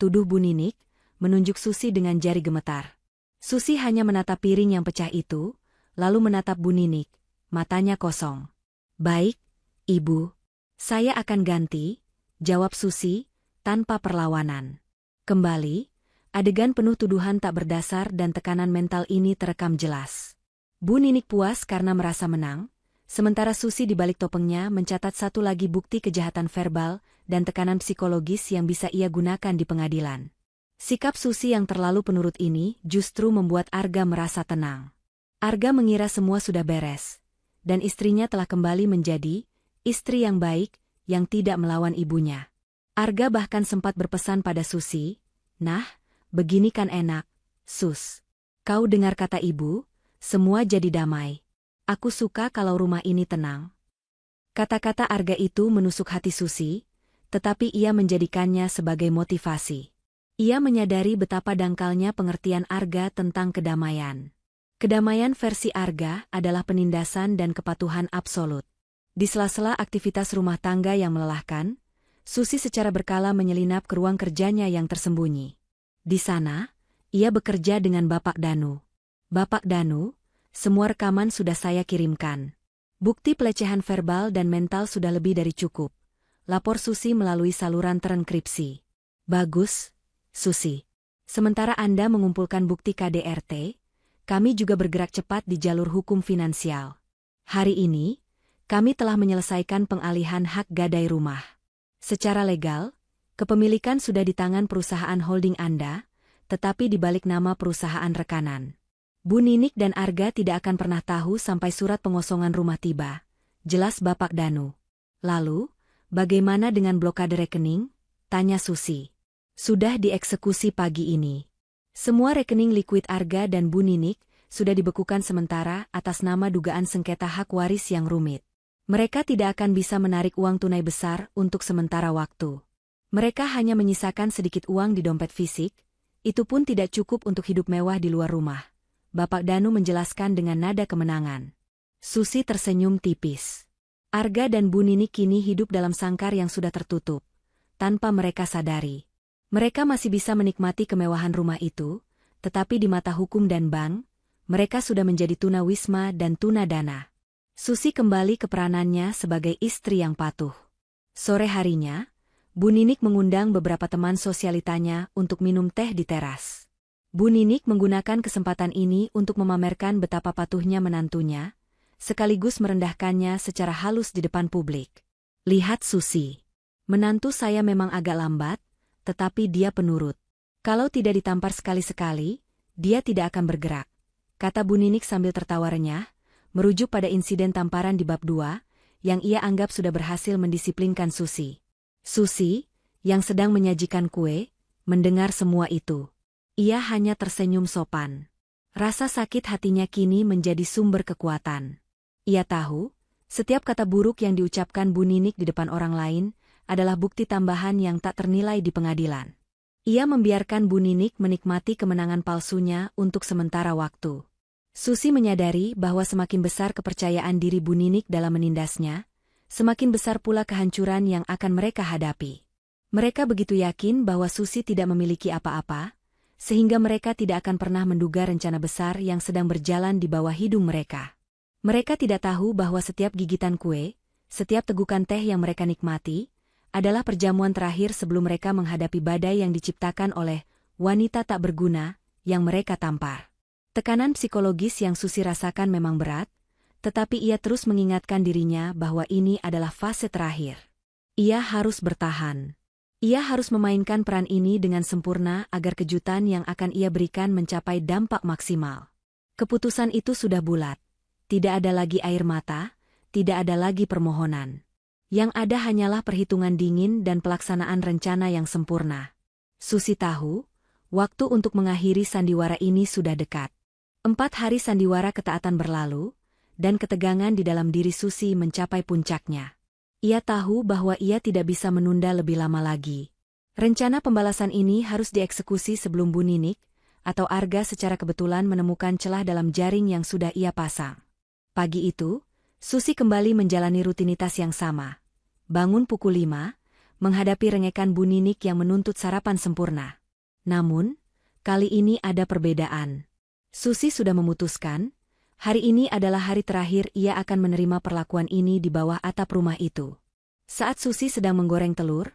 Tuduh Bu Ninik, menunjuk Susi dengan jari gemetar. Susi hanya menatap piring yang pecah itu, lalu menatap Bu Ninik, matanya kosong. Baik, ibu. Saya akan ganti, jawab Susi, tanpa perlawanan. Kembali, adegan penuh tuduhan tak berdasar dan tekanan mental ini terekam jelas. Bu Ninik puas karena merasa menang, sementara Susi di balik topengnya mencatat satu lagi bukti kejahatan verbal dan tekanan psikologis yang bisa ia gunakan di pengadilan. Sikap Susi yang terlalu penurut ini justru membuat Arga merasa tenang. Arga mengira semua sudah beres, dan istrinya telah kembali menjadi istri yang baik, yang tidak melawan ibunya. Arga bahkan sempat berpesan pada Susi, "Nah, begini kan enak, Sus. Kau dengar kata ibu? Semua jadi damai. Aku suka kalau rumah ini tenang." Kata-kata Arga itu menusuk hati Susi, tetapi ia menjadikannya sebagai motivasi. Ia menyadari betapa dangkalnya pengertian Arga tentang kedamaian. Kedamaian versi Arga adalah penindasan dan kepatuhan absolut. Di sela-sela aktivitas rumah tangga yang melelahkan, Susi secara berkala menyelinap ke ruang kerjanya yang tersembunyi. Di sana, ia bekerja dengan Bapak Danu. "Bapak Danu, semua rekaman sudah saya kirimkan. Bukti pelecehan verbal dan mental sudah lebih dari cukup," lapor Susi melalui saluran terenkripsi. "Bagus, Susi. Sementara Anda mengumpulkan bukti KDRT, kami juga bergerak cepat di jalur hukum finansial. Hari ini, kami telah menyelesaikan pengalihan hak gadai rumah. Secara legal, kepemilikan sudah di tangan perusahaan holding Anda, tetapi di balik nama perusahaan rekanan. Bu Ninik dan Arga tidak akan pernah tahu sampai surat pengosongan rumah tiba," jelas Bapak Danu. "Lalu, bagaimana dengan blokade rekening?" tanya Susi. "Sudah dieksekusi pagi ini. Semua rekening likuid Arga dan Bu Ninik sudah dibekukan sementara atas nama dugaan sengketa hak waris yang rumit. Mereka tidak akan bisa menarik uang tunai besar untuk sementara waktu. Mereka hanya menyisakan sedikit uang di dompet fisik, itu pun tidak cukup untuk hidup mewah di luar rumah," Bapak Danu menjelaskan dengan nada kemenangan. Susi tersenyum tipis. Arga dan Bu Ninik kini hidup dalam sangkar yang sudah tertutup, tanpa mereka sadari. Mereka masih bisa menikmati kemewahan rumah itu, tetapi di mata hukum dan bank, mereka sudah menjadi tuna wisma dan tuna dana. Susi kembali ke peranannya sebagai istri yang patuh. Sore harinya, Bu Ninik mengundang beberapa teman sosialitanya untuk minum teh di teras. Bu Ninik menggunakan kesempatan ini untuk memamerkan betapa patuhnya menantunya, sekaligus merendahkannya secara halus di depan publik. "Lihat Susi. Menantu saya memang agak lambat, tetapi dia penurut. Kalau tidak ditampar sekali-sekali, dia tidak akan bergerak," kata Bu Ninik sambil tertawa renyah, merujuk pada insiden tamparan di bab 2, yang ia anggap sudah berhasil mendisiplinkan Susi. Susi, yang sedang menyajikan kue, mendengar semua itu. Ia hanya tersenyum sopan. Rasa sakit hatinya kini menjadi sumber kekuatan. Ia tahu, Setiap kata buruk yang diucapkan Bu Ninik di depan orang lain adalah bukti tambahan yang tak ternilai di pengadilan. Ia membiarkan Bu Ninik menikmati kemenangan palsunya untuk sementara waktu. Susi menyadari bahwa semakin besar kepercayaan diri Bu Ninik dalam menindasnya, semakin besar pula kehancuran yang akan mereka hadapi. Mereka begitu yakin bahwa Susi tidak memiliki apa-apa, sehingga mereka tidak akan pernah menduga rencana besar yang sedang berjalan di bawah hidung mereka. Mereka tidak tahu bahwa setiap gigitan kue, setiap tegukan teh yang mereka nikmati, adalah perjamuan terakhir sebelum mereka menghadapi badai yang diciptakan oleh wanita tak berguna yang mereka tampar. Tekanan psikologis yang Susi rasakan memang berat, tetapi ia terus mengingatkan dirinya bahwa ini adalah fase terakhir. Ia harus bertahan. Ia harus memainkan peran ini dengan sempurna agar kejutan yang akan ia berikan mencapai dampak maksimal. Keputusan itu sudah bulat. Tidak ada lagi air mata, tidak ada lagi permohonan. Yang ada hanyalah perhitungan dingin dan pelaksanaan rencana yang sempurna. Susi tahu, waktu untuk mengakhiri sandiwara ini sudah dekat. 4 hari sandiwara ketaatan berlalu, dan ketegangan di dalam diri Susi mencapai puncaknya. Ia tahu bahwa ia tidak bisa menunda lebih lama lagi. Rencana pembalasan ini harus dieksekusi sebelum Bu Ninik, atau Arga secara kebetulan menemukan celah dalam jaring yang sudah ia pasang. Pagi itu, Susi kembali menjalani rutinitas yang sama. Bangun pukul 5, menghadapi rengekan Bu Ninik yang menuntut sarapan sempurna. Namun, kali ini ada perbedaan. Susi sudah memutuskan, hari ini adalah hari terakhir ia akan menerima perlakuan ini di bawah atap rumah itu. Saat Susi sedang menggoreng telur,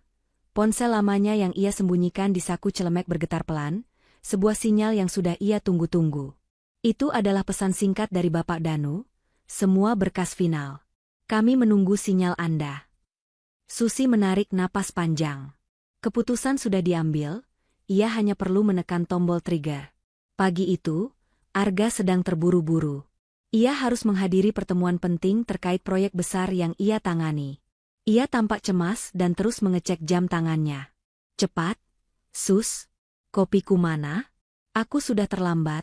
ponsel lamanya yang ia sembunyikan di saku celemek bergetar pelan, sebuah sinyal yang sudah ia tunggu-tunggu. Itu adalah pesan singkat dari Bapak Danu. Semua berkas final. Kami menunggu sinyal Anda. Susi menarik napas panjang. Keputusan sudah diambil, ia hanya perlu menekan tombol trigger. Pagi itu, Arga sedang terburu-buru. Ia harus menghadiri pertemuan penting terkait proyek besar yang ia tangani. Ia tampak cemas dan terus mengecek jam tangannya. Cepat, Sus. Kopiku mana? Aku sudah terlambat,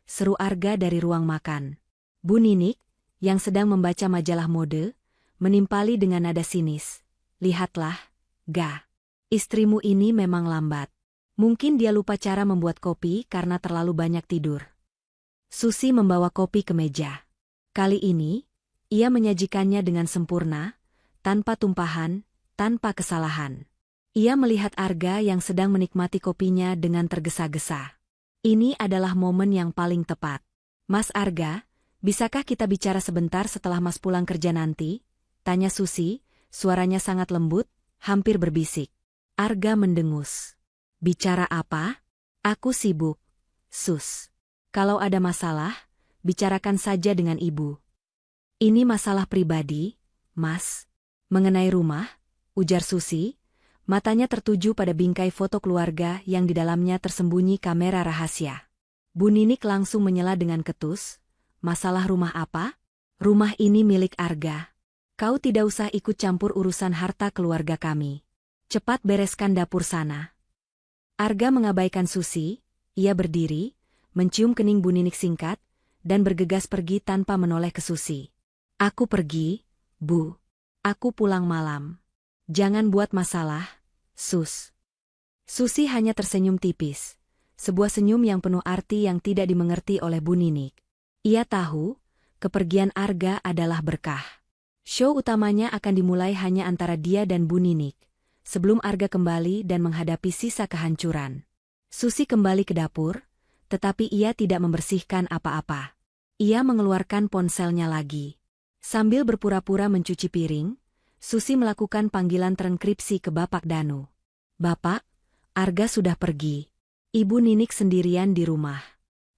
seru Arga dari ruang makan. Bu Ninik, yang sedang membaca majalah mode, menimpali dengan nada sinis. Lihatlah, Ga. Istrimu ini memang lambat. Mungkin dia lupa cara membuat kopi karena terlalu banyak tidur. Susi membawa kopi ke meja. Kali ini, ia menyajikannya dengan sempurna, tanpa tumpahan, tanpa kesalahan. Ia melihat Arga yang sedang menikmati kopinya dengan tergesa-gesa. Ini adalah momen yang paling tepat. Mas Arga, bisakah kita bicara sebentar setelah Mas pulang kerja nanti? Tanya Susi, suaranya sangat lembut, hampir berbisik. Arga mendengus. Bicara apa? Aku sibuk, Sus. Kalau ada masalah, bicarakan saja dengan ibu. Ini masalah pribadi, Mas. Mengenai rumah, ujar Susi, matanya tertuju pada bingkai foto keluarga yang di dalamnya tersembunyi kamera rahasia. Bu Ninik langsung menyela dengan ketus. Masalah rumah apa? Rumah ini milik Arga. Kau tidak usah ikut campur urusan harta keluarga kami. Cepat bereskan dapur sana. Arga mengabaikan Susi, ia berdiri, mencium kening Bu Ninik singkat, dan bergegas pergi tanpa menoleh ke Susi. Aku pergi, Bu. Aku pulang malam. Jangan buat masalah, Sus. Susi hanya tersenyum tipis. Sebuah senyum yang penuh arti yang tidak dimengerti oleh Bu Ninik. Ia tahu, kepergian Arga adalah berkah. Show utamanya akan dimulai hanya antara dia dan Bu Ninik, sebelum Arga kembali dan menghadapi sisa kehancuran. Susi kembali ke dapur, tetapi ia tidak membersihkan apa-apa. Ia mengeluarkan ponselnya lagi. Sambil berpura-pura mencuci piring, Susi melakukan panggilan terenkripsi ke Bapak Danu. Bapak, Arga sudah pergi. Ibu Ninik sendirian di rumah.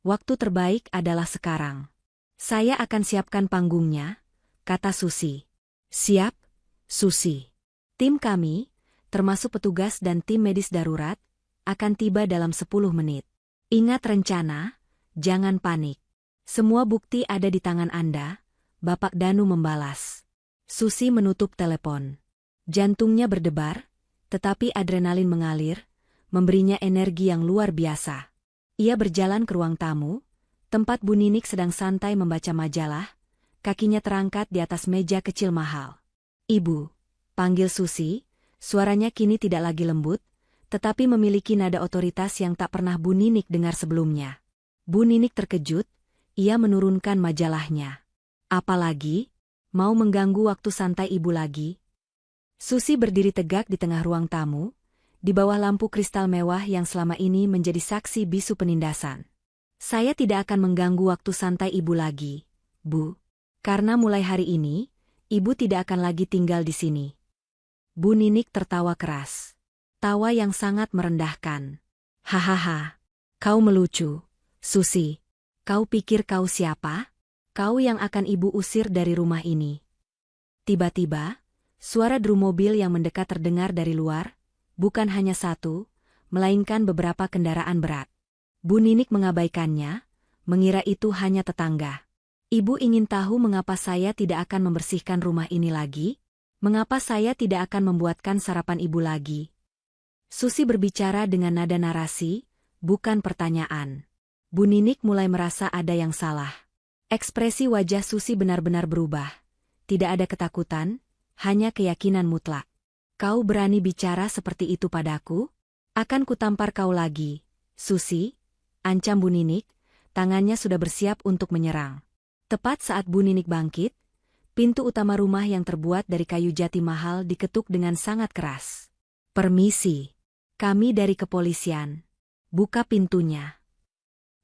Waktu terbaik adalah sekarang. Saya akan siapkan panggungnya, kata Susi. Siap, Susi. Tim kami, termasuk petugas dan tim medis darurat, akan tiba dalam 10 menit. Ingat rencana, jangan panik. Semua bukti ada di tangan Anda, Bapak Danu membalas. Susi menutup telepon. Jantungnya berdebar, tetapi adrenalin mengalir, memberinya energi yang luar biasa. Ia berjalan ke ruang tamu, tempat Bu Ninik sedang santai membaca majalah, kakinya terangkat di atas meja kecil mahal. "Ibu," panggil Susi, suaranya kini tidak lagi lembut, tetapi memiliki nada otoritas yang tak pernah Bu Ninik dengar sebelumnya. Bu Ninik terkejut, ia menurunkan majalahnya. "Apalagi? Mau mengganggu waktu santai ibu lagi?" Susi berdiri tegak di tengah ruang tamu, di bawah lampu kristal mewah yang selama ini menjadi saksi bisu penindasan. "Saya tidak akan mengganggu waktu santai ibu lagi, Bu. Karena mulai hari ini, ibu tidak akan lagi tinggal di sini." Bu Ninik tertawa keras. Tawa yang sangat merendahkan. "Hahaha, kau melucu, Susi. Kau pikir kau siapa? Kau yang akan ibu usir dari rumah ini." Tiba-tiba, suara drum mobil yang mendekat terdengar dari luar, bukan hanya satu, melainkan beberapa kendaraan berat. Bu Ninik mengabaikannya, mengira itu hanya tetangga. "Ibu ingin tahu mengapa saya tidak akan membersihkan rumah ini lagi? Mengapa saya tidak akan membuatkan sarapan ibu lagi?" Susi berbicara dengan nada narasi, bukan pertanyaan. Bu Ninik mulai merasa ada yang salah. Ekspresi wajah Susi benar-benar berubah. Tidak ada ketakutan, hanya keyakinan mutlak. "Kau berani bicara seperti itu padaku? Akan kutampar kau lagi, Susi," ancam Bu Ninik, tangannya sudah bersiap untuk menyerang. Tepat saat Bu Ninik bangkit, pintu utama rumah yang terbuat dari kayu jati mahal diketuk dengan sangat keras. "Permisi. Kami dari kepolisian. Buka pintunya."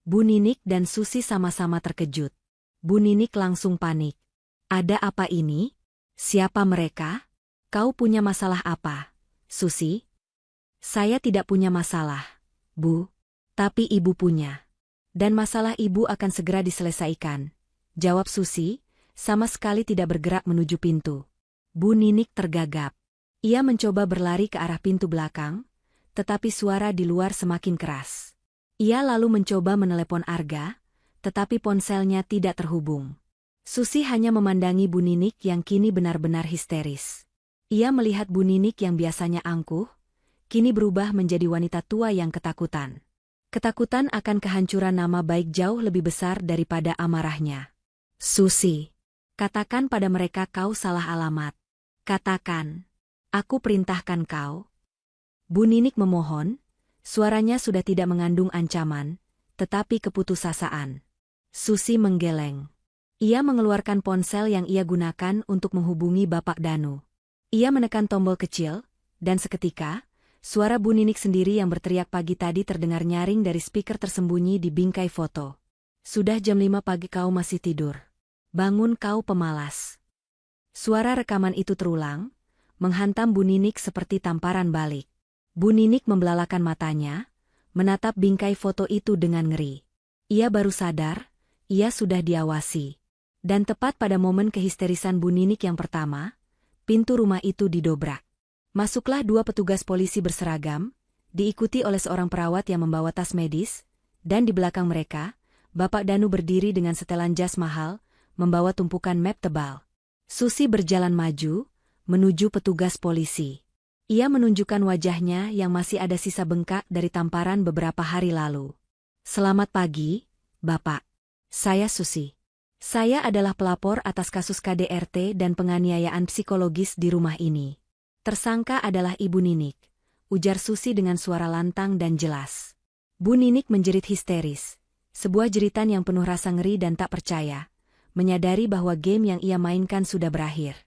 Bu Ninik dan Susi sama-sama terkejut. Bu Ninik langsung panik. "Ada apa ini? Siapa mereka? Kau punya masalah apa, Susi?" "Saya tidak punya masalah, Bu. Tapi ibu punya. Dan masalah ibu akan segera diselesaikan," jawab Susi, sama sekali tidak bergerak menuju pintu. Bu Ninik tergagap. Ia mencoba berlari ke arah pintu belakang, tetapi suara di luar semakin keras. Ia lalu mencoba menelepon Arga, tetapi ponselnya tidak terhubung. Susi hanya memandangi Bu Ninik yang kini benar-benar histeris. Ia melihat Bu Ninik yang biasanya angkuh, kini berubah menjadi wanita tua yang ketakutan. Ketakutan akan kehancuran nama baik jauh lebih besar daripada amarahnya. "Susi, katakan pada mereka kau salah alamat. Katakan. Aku perintahkan kau." Bu Ninik memohon, suaranya sudah tidak mengandung ancaman, tetapi keputusasaan. Susi menggeleng. Ia mengeluarkan ponsel yang ia gunakan untuk menghubungi Bapak Danu. Ia menekan tombol kecil, dan seketika, suara Bu Ninik sendiri yang berteriak pagi tadi terdengar nyaring dari speaker tersembunyi di bingkai foto. "Sudah jam 5 pagi kau masih tidur. Bangun kau pemalas." Suara rekaman itu terulang, menghantam Bu Ninik seperti tamparan balik. Bu Ninik membelalakan matanya, menatap bingkai foto itu dengan ngeri. Ia baru sadar, ia sudah diawasi. Dan tepat pada momen kehisterisan Bu Ninik yang pertama, pintu rumah itu didobrak. Masuklah dua petugas polisi berseragam, diikuti oleh seorang perawat yang membawa tas medis, dan di belakang mereka, Bapak Danu berdiri dengan setelan jas mahal, membawa tumpukan map tebal. Susi berjalan maju, menuju petugas polisi. Ia menunjukkan wajahnya yang masih ada sisa bengkak dari tamparan beberapa hari lalu. "Selamat pagi, Bapak. Saya Susi. Saya adalah pelapor atas kasus KDRT dan penganiayaan psikologis di rumah ini. Tersangka adalah Ibu Ninik," ujar Susi dengan suara lantang dan jelas. Bu Ninik menjerit histeris, sebuah jeritan yang penuh rasa ngeri dan tak percaya, menyadari bahwa game yang ia mainkan sudah berakhir.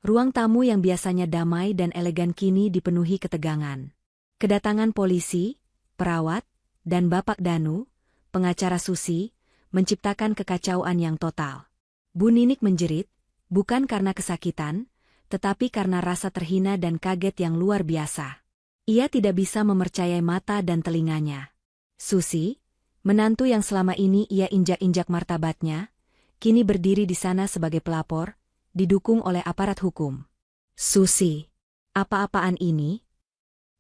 Ruang tamu yang biasanya damai dan elegan kini dipenuhi ketegangan. Kedatangan polisi, perawat, dan Bapak Danu, pengacara Susi, menciptakan kekacauan yang total. Bu Ninik menjerit, bukan karena kesakitan, tetapi karena rasa terhina dan kaget yang luar biasa. Ia tidak bisa mempercayai mata dan telinganya. Susi, menantu yang selama ini ia injak-injak martabatnya, kini berdiri di sana sebagai pelapor, didukung oleh aparat hukum. "Susi, apa-apaan ini?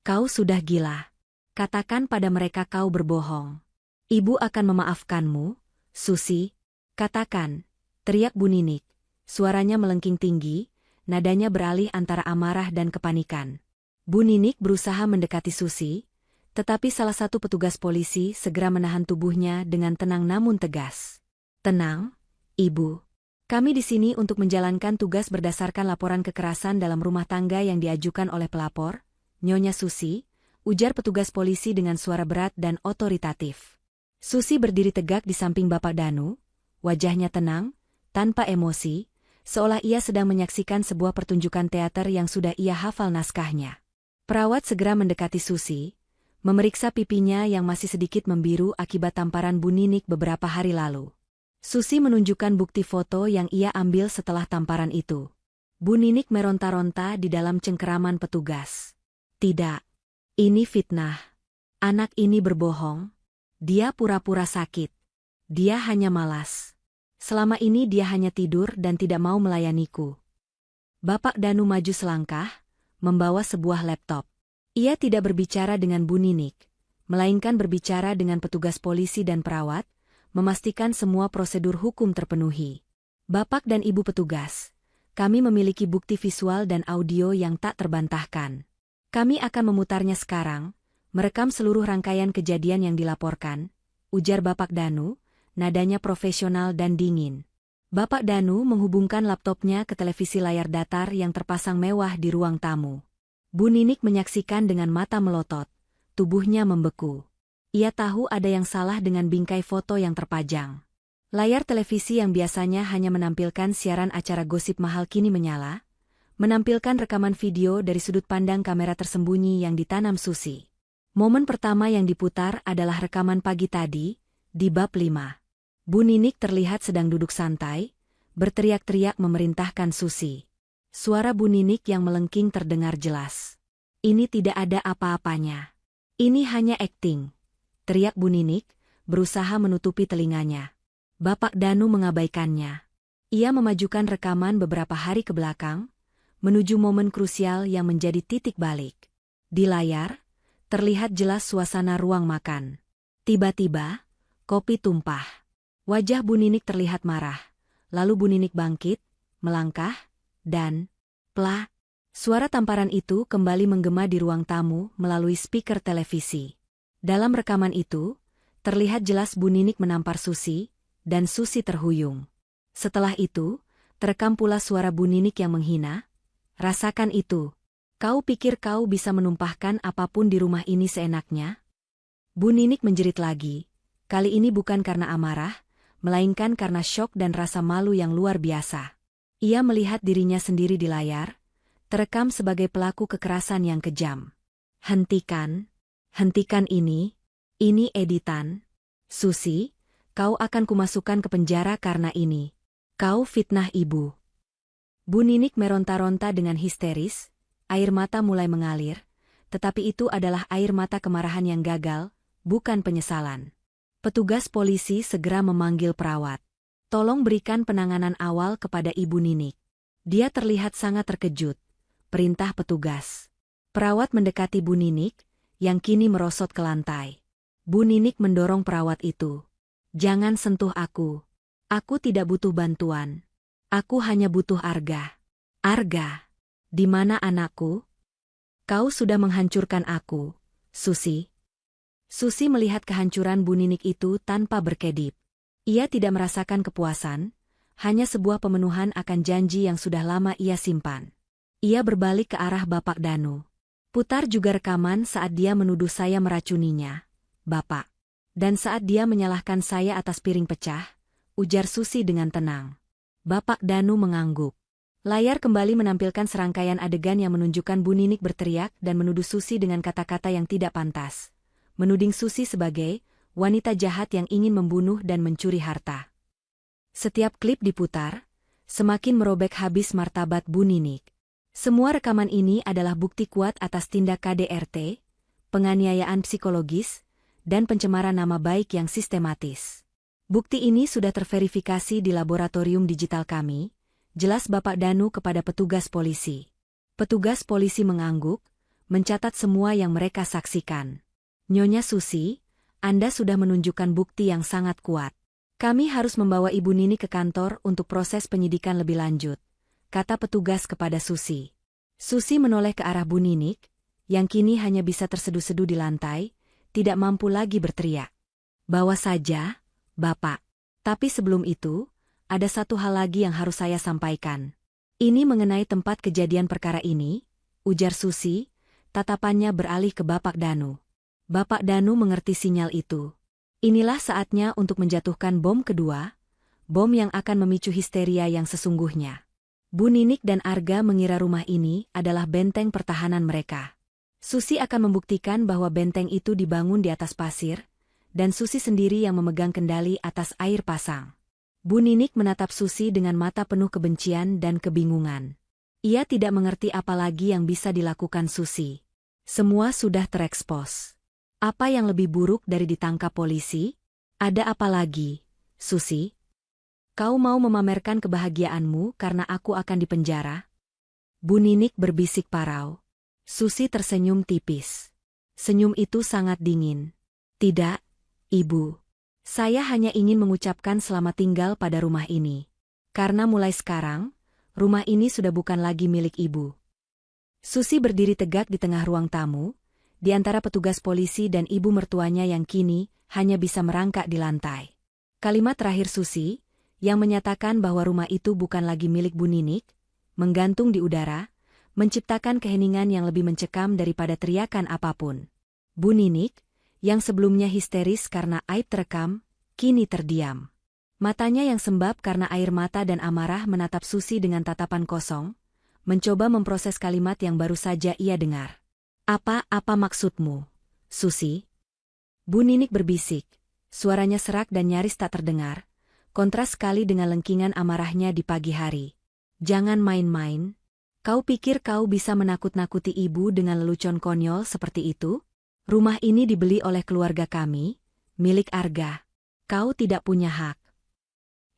Kau sudah gila. Katakan pada mereka kau berbohong. Ibu akan memaafkanmu, Susi. Katakan," teriak Bu Ninik. Suaranya melengking tinggi, nadanya beralih antara amarah dan kepanikan. Bu Ninik berusaha mendekati Susi, tetapi salah satu petugas polisi segera menahan tubuhnya dengan tenang namun tegas. "Tenang, Ibu. Kami di sini untuk menjalankan tugas berdasarkan laporan kekerasan dalam rumah tangga yang diajukan oleh pelapor, Nyonya Susi, ujar petugas polisi dengan suara berat dan otoritatif. Susi berdiri tegak di samping Bapak Danu, wajahnya tenang, tanpa emosi, seolah ia sedang menyaksikan sebuah pertunjukan teater yang sudah ia hafal naskahnya. Perawat segera mendekati Susi, memeriksa pipinya yang masih sedikit membiru akibat tamparan Bu Ninik beberapa hari lalu. Susi menunjukkan bukti foto yang ia ambil setelah tamparan itu. Bu Ninik meronta-ronta di dalam cengkeraman petugas. Tidak. Ini fitnah. Anak ini berbohong. Dia pura-pura sakit. Dia hanya malas. Selama ini dia hanya tidur dan tidak mau melayaniku. Bapak Danu maju selangkah, membawa sebuah laptop. Ia tidak berbicara dengan Bu Ninik, melainkan berbicara dengan petugas polisi dan perawat, memastikan semua prosedur hukum terpenuhi. Bapak dan Ibu petugas, kami memiliki bukti visual dan audio yang tak terbantahkan. Kami akan memutarnya sekarang, merekam seluruh rangkaian kejadian yang dilaporkan, ujar Bapak Danu, nadanya profesional dan dingin. Bapak Danu menghubungkan laptopnya ke televisi layar datar yang terpasang mewah di ruang tamu. Bu Ninik menyaksikan dengan mata melotot, tubuhnya membeku. Ia tahu ada yang salah dengan bingkai foto yang terpajang. Layar televisi yang biasanya hanya menampilkan siaran acara gosip mahal kini menyala, menampilkan rekaman video dari sudut pandang kamera tersembunyi yang ditanam Susi. Momen pertama yang diputar adalah rekaman pagi tadi, di bab 5. Bu Ninik terlihat sedang duduk santai, berteriak-teriak memerintahkan Susi. Suara Bu Ninik yang melengking terdengar jelas. Ini tidak ada apa-apanya. Ini hanya akting, teriak Bu Ninik, berusaha menutupi telinganya. Bapak Danu mengabaikannya. Ia memajukan rekaman beberapa hari ke belakang, menuju momen krusial yang menjadi titik balik. Di layar, terlihat jelas suasana ruang makan. Tiba-tiba, kopi tumpah. Wajah Bu Ninik terlihat marah. Lalu Bu Ninik bangkit, melangkah, dan plak. Suara tamparan itu kembali menggema di ruang tamu melalui speaker televisi. Dalam rekaman itu, terlihat jelas Bu Ninik menampar Susi, dan Susi terhuyung. Setelah itu, terekam pula suara Bu Ninik yang menghina. Rasakan itu. Kau pikir kau bisa menumpahkan apapun di rumah ini seenaknya? Bu Ninik menjerit lagi. Kali ini bukan karena amarah, melainkan karena syok dan rasa malu yang luar biasa. Ia melihat dirinya sendiri di layar, terekam sebagai pelaku kekerasan yang kejam. Hentikan. Hentikan ini editan. Susi, kau akan kumasukkan ke penjara karena ini. Kau fitnah ibu. Bu Ninik meronta-ronta dengan histeris, air mata mulai mengalir, tetapi itu adalah air mata kemarahan yang gagal, bukan penyesalan. Petugas polisi segera memanggil perawat. Tolong berikan penanganan awal kepada Ibu Ninik. Dia terlihat sangat terkejut. Perintah petugas. Perawat mendekati Bu Ninik, yang kini merosot ke lantai. Bu Ninik mendorong perawat itu. Jangan sentuh aku. Aku tidak butuh bantuan. Aku hanya butuh Arga. Arga. Di mana anakku? Kau sudah menghancurkan aku, Susi. Susi melihat kehancuran Bu Ninik itu tanpa berkedip. Ia tidak merasakan kepuasan, hanya sebuah pemenuhan akan janji yang sudah lama ia simpan. Ia berbalik ke arah Bapak Danu. Putar juga rekaman saat dia menuduh saya meracuninya, Bapak. Dan saat dia menyalahkan saya atas piring pecah, ujar Susi dengan tenang. Bapak Danu mengangguk. Layar kembali menampilkan serangkaian adegan yang menunjukkan Bu Ninik berteriak dan menuduh Susi dengan kata-kata yang tidak pantas. Menuding Susi sebagai wanita jahat yang ingin membunuh dan mencuri harta. Setiap klip diputar, semakin merobek habis martabat Bu Ninik. Semua rekaman ini adalah bukti kuat atas tindak KDRT, penganiayaan psikologis, dan pencemaran nama baik yang sistematis. Bukti ini sudah terverifikasi di laboratorium digital kami, jelas Bapak Danu kepada petugas polisi. Petugas polisi mengangguk, mencatat semua yang mereka saksikan. Nyonya Susi, Anda sudah menunjukkan bukti yang sangat kuat. Kami harus membawa Ibu Nini ke kantor untuk proses penyidikan lebih lanjut, kata petugas kepada Susi. Susi menoleh ke arah Bu Ninik, yang kini hanya bisa terseduh-seduh di lantai, tidak mampu lagi berteriak. Bawa saja, Bapak. Tapi sebelum itu, ada satu hal lagi yang harus saya sampaikan. Ini mengenai tempat kejadian perkara ini, ujar Susi, tatapannya beralih ke Bapak Danu. Bapak Danu mengerti sinyal itu. Inilah saatnya untuk menjatuhkan bom kedua, bom yang akan memicu histeria yang sesungguhnya. Bu Ninik dan Arga mengira rumah ini adalah benteng pertahanan mereka. Susi akan membuktikan bahwa benteng itu dibangun di atas pasir, dan Susi sendiri yang memegang kendali atas air pasang. Bu Ninik menatap Susi dengan mata penuh kebencian dan kebingungan. Ia tidak mengerti apa lagi yang bisa dilakukan Susi. Semua sudah terekspos. Apa yang lebih buruk dari ditangkap polisi? Ada apa lagi, Susi? Kau mau memamerkan kebahagiaanmu karena aku akan dipenjara? Bu Ninik berbisik parau. Susi tersenyum tipis. Senyum itu sangat dingin. Tidak, Ibu. Saya hanya ingin mengucapkan selamat tinggal pada rumah ini. Karena mulai sekarang, rumah ini sudah bukan lagi milik Ibu. Susi berdiri tegak di tengah ruang tamu, di antara petugas polisi dan ibu mertuanya yang kini hanya bisa merangkak di lantai. Kalimat terakhir Susi, yang menyatakan bahwa rumah itu bukan lagi milik Bu Ninik, menggantung di udara, menciptakan keheningan yang lebih mencekam daripada teriakan apapun. Bu Ninik, yang sebelumnya histeris karena aib terekam, kini terdiam. Matanya yang sembab karena air mata dan amarah menatap Susi dengan tatapan kosong, mencoba memproses kalimat yang baru saja ia dengar. Apa maksudmu, Susi? Bu Ninik berbisik, suaranya serak dan nyaris tak terdengar, kontras sekali dengan lengkingan amarahnya di pagi hari. Jangan main-main. Kau pikir kau bisa menakut-nakuti ibu dengan lelucon konyol seperti itu? Rumah ini dibeli oleh keluarga kami, milik Arga. Kau tidak punya hak.